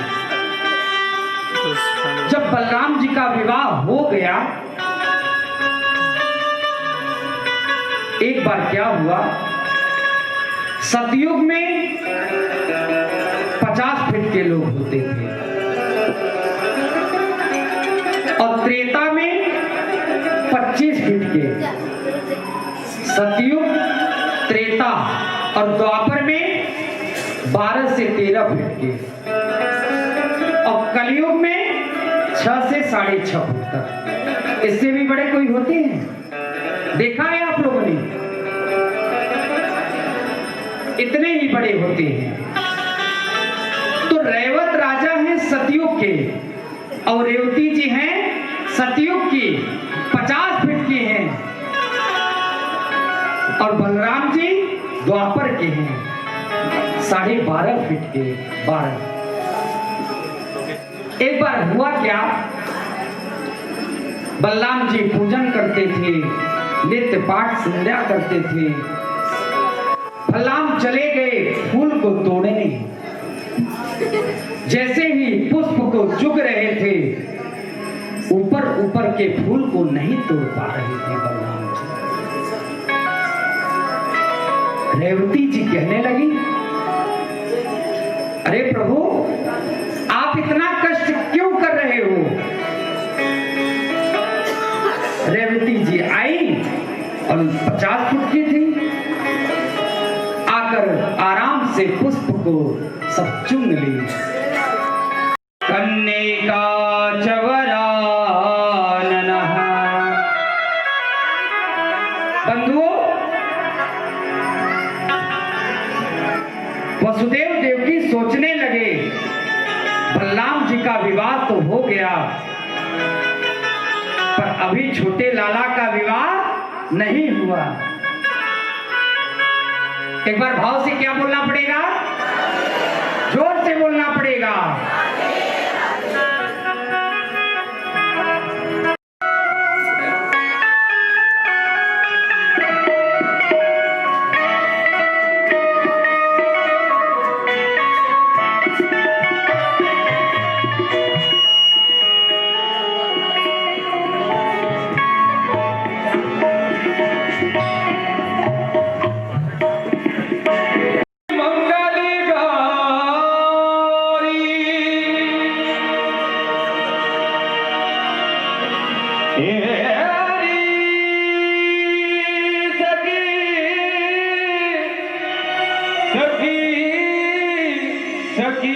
जब बलराम जी का विवाह हो गया, एक बार क्या हुआ, सतयुग में 50 फीट के लोग होते थे और त्रेता में 25 फीट के। सतयुग, त्रेता और द्वापर में 12 से 13 फीट के और कलयुग में 6 से 6.5 फुट तक। इससे भी बड़े कोई होते हैं? देखा है आप लोगों ने? इतने ही बड़े होते हैं। तो रेवत राजा हैं सतयुग के और रेवती जी हैं सतयुग की, 50 फीट की हैं। और बलराम जी द्वापर के हैं, 12.5 फीट के। 12। एक बार हुआ क्या, बलराम जी पूजन करते थे, नित्य पाठ संध्या करते थे। बलराम चले गए फूल को तोड़ने। जैसे ही पुष्प को चुग रहे थे, ऊपर ऊपर के फूल को नहीं तोड़ पा रहे थे बलराम जी। रेवती जी कहने लगी, अरे प्रभु, आप इतना कष्ट क्यों कर रहे हो? रेवती जी आई और 50 फुट की थी, आकर आराम से पुष्प को सब चुन ली। कन्या चवराननः। बंधुओं, वसुदेव देवकी सोचने लगे, बलराम जी का विवाह तो हो गया, पर अभी छोटे लाला का विवाह नहीं हुआ। एक बार भाव से क्या बोलना पड़ेगा? जोर से बोलना पड़ेगा। माटी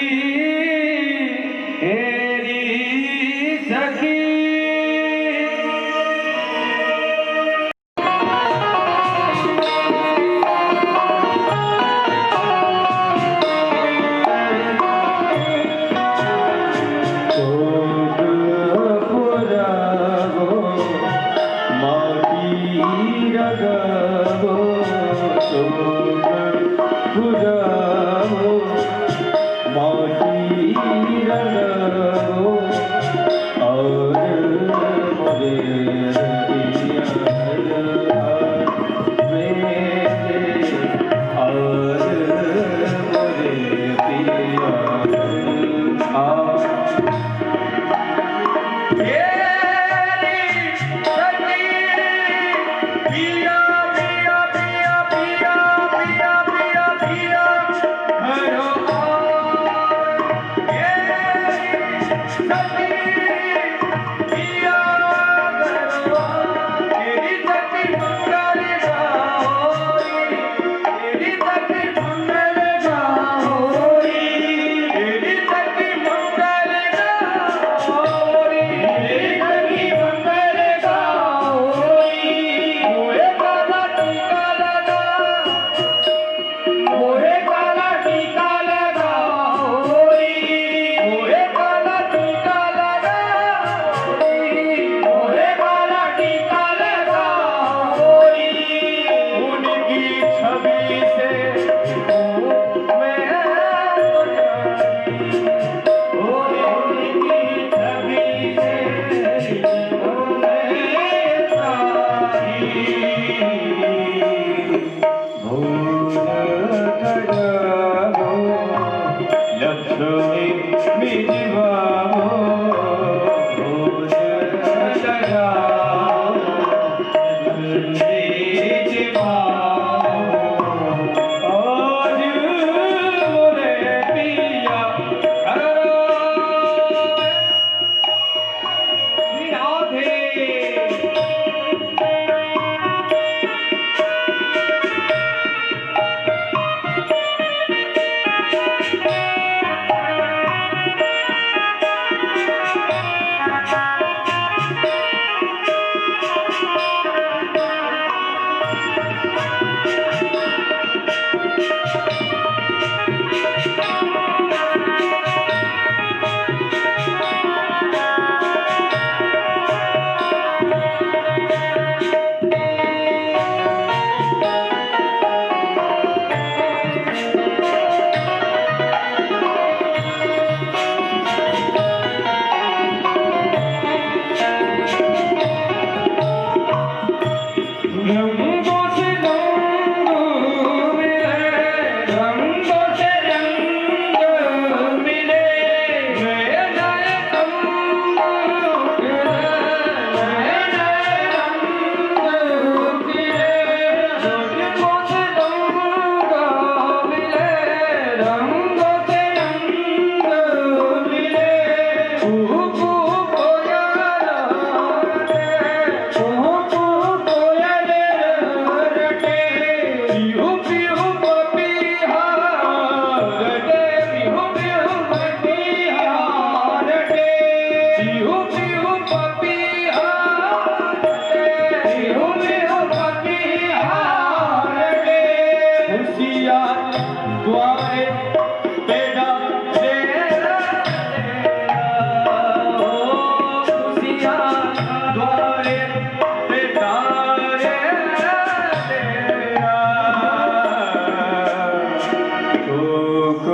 दुख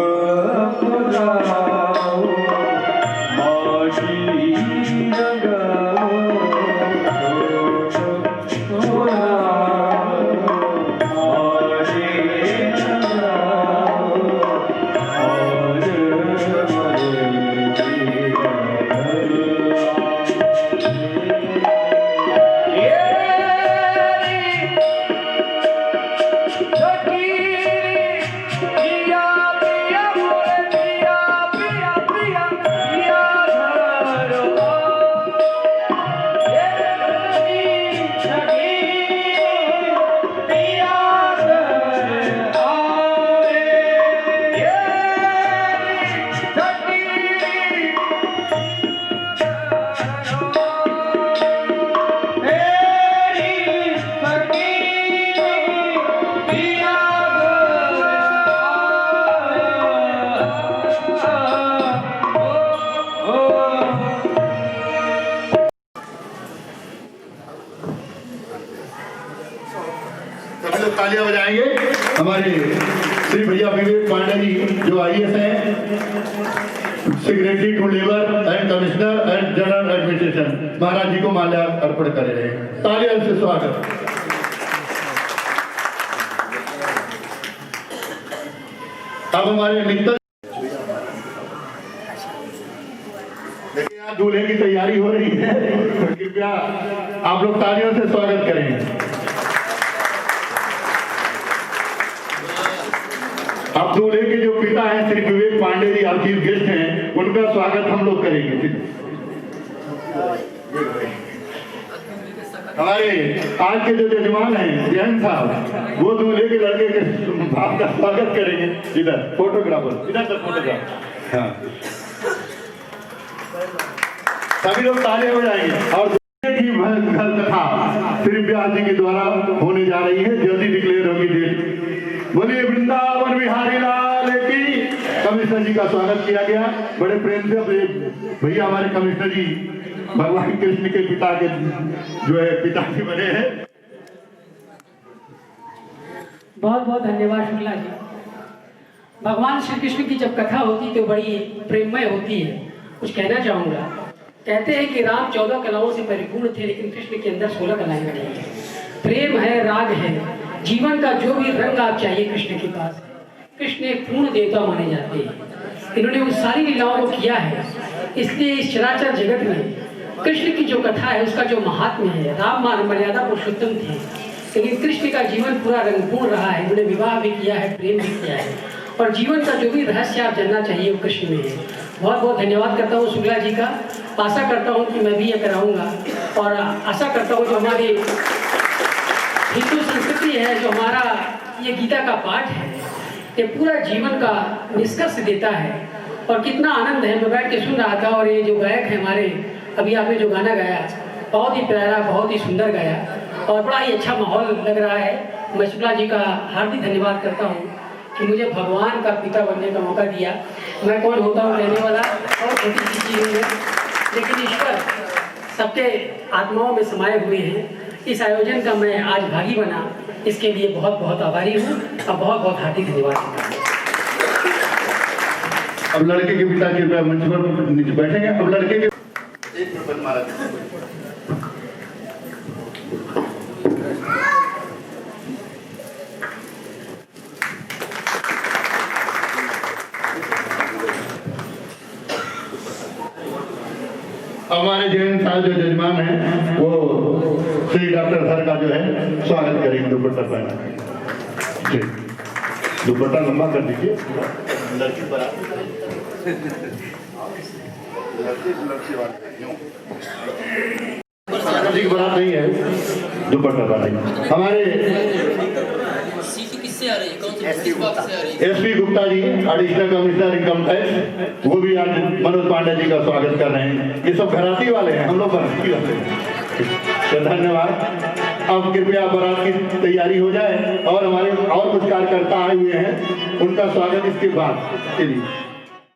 पुराओ माटी लगाओ दुख पुराओ माटी लगाओ और सभी लोग तालियां बजाएंगे। हमारे श्री भैया विवेक पांडे जी जो IAS हैं, secretary to labour and commissioner and general administration, Maharaj ji को माल्या अर्पण कर रहे हैं। तालियां से स्वागत। अब हमारे मित्र देखिए यहाँ दूल्हे की तैयारी हो रही है, तो कृपया आप लोग तालियों से स्वागत करें। अब दूल्हे के जो पिता हैं श्री विवेक पांडे जी, आप चीफ गेस्ट हैं, उनका स्वागत हम लोग करेंगे। हमारे आज के जो जजमान हैं जैन साहब, वो दूल्हे के लड़के के बाप का स्वागत करेंगे। इधर फोटोग्राफर, इधर तक फोटोग्राफर। हाँ, सभी लोग तालियां बजाएंगे। और दूल्हे की घर कथा श्री व्यास जी के द्वारा होने जा रही है, जल्दी डिक्लेयर होगी डेट। बोलिए वृंदावन बिहारी लाल की। कमिश्नर जी का स्वागत किया गया बड़े प्रेम से। भैया हमारे कमिश्नर जी भगवान कृष्ण के पिता के जो है पिताजी बने हैं। बहुत बहुत धन्यवाद शुक्ला जी। भगवान श्री कृष्ण की जब कथा होती तो बड़ी प्रेममय होती है। कुछ कहना चाहूंगा। कहते हैं कि राम 14 कलाओं से परिपूर्ण थे, लेकिन कृष्ण के अंदर 16 कलाएं बनी हैं। प्रेम है, राग है, जीवन का जो भी रंग आप चाहिए कृष्ण के पास है। कृष्ण एक पूर्ण देवता माने जाते हैं। इन्होंने उस सारी लीलाओं को किया है, इसलिए इस चराचर जगत में कृष्ण की जो कथा है उसका जो महात्म्य है। राम मर्यादा पुरुषोत्तम थे, लेकिन कृष्ण का जीवन पूरा रंगपूर्ण रहा है। उन्होंने विवाह भी किया है, प्रेम भी किया है, और जीवन का जो भी रहस्य आप जानना चाहिए वो कृष्ण में है। बहुत बहुत धन्यवाद करता हूँ शुक्ला जी का। आशा करता हूँ कि मैं भी ये कराऊंगा, और आशा करता हूँ जो हमारी हिंदू संस्कृति है, जो हमारा ये गीता का पाठ है, ये पूरा जीवन का निष्कर्ष देता है। और कितना आनंद है, मैं बैठ के सुन रहा था, और ये जो गायक है हमारे, अभी आपने जो गाना गाया बहुत ही प्यारा, बहुत ही सुंदर गाया, और बड़ा ही अच्छा माहौल लग रहा है। मैं शुक्ला जी का हार्दिक धन्यवाद करता हूँ कि मुझे भगवान का पिता बनने का मौका दिया। मैं कौन होता हूँ कहने वाला, और छोटी सी चीज़ है, लेकिन ईश्वर सबके आत्माओं में समाये हुए हैं। इस आयोजन का मैं आज भागी बना, इसके लिए बहुत बहुत आभारी हूँ, और बहुत बहुत हार्दिक धन्यवाद। अब लड़के के पिता जी मंच पर नीचे बैठेंगे। अब लड़के के एक मिनट मारा। हमारे जैन साहब जो जजमान हैं वो श्री डॉक्टर सर का जो है स्वागत करेंगे। दुपट्टा पहना जी, दुपट्टा लंबा कर दीजिए। लड़की पर लड़की की बात नहीं है, दुपट्टा पहना। हमारे किससे आ रही है? कौन सी विभाग से आ रही है? SP Gupta ji, additional commissioner income tax, वो भी आज मनोज पांडे जी का स्वागत कर रहे हैं। ये सब घराती वाले हैं, हम लोग घराती वाले हैं। तो धन्यवाद। अब कृपया बारात की तैयारी हो जाए, और हमारे और कुछ कार्यकर्ता आए हुए हैं, उनका स्वागत इसके बाद। चलिए।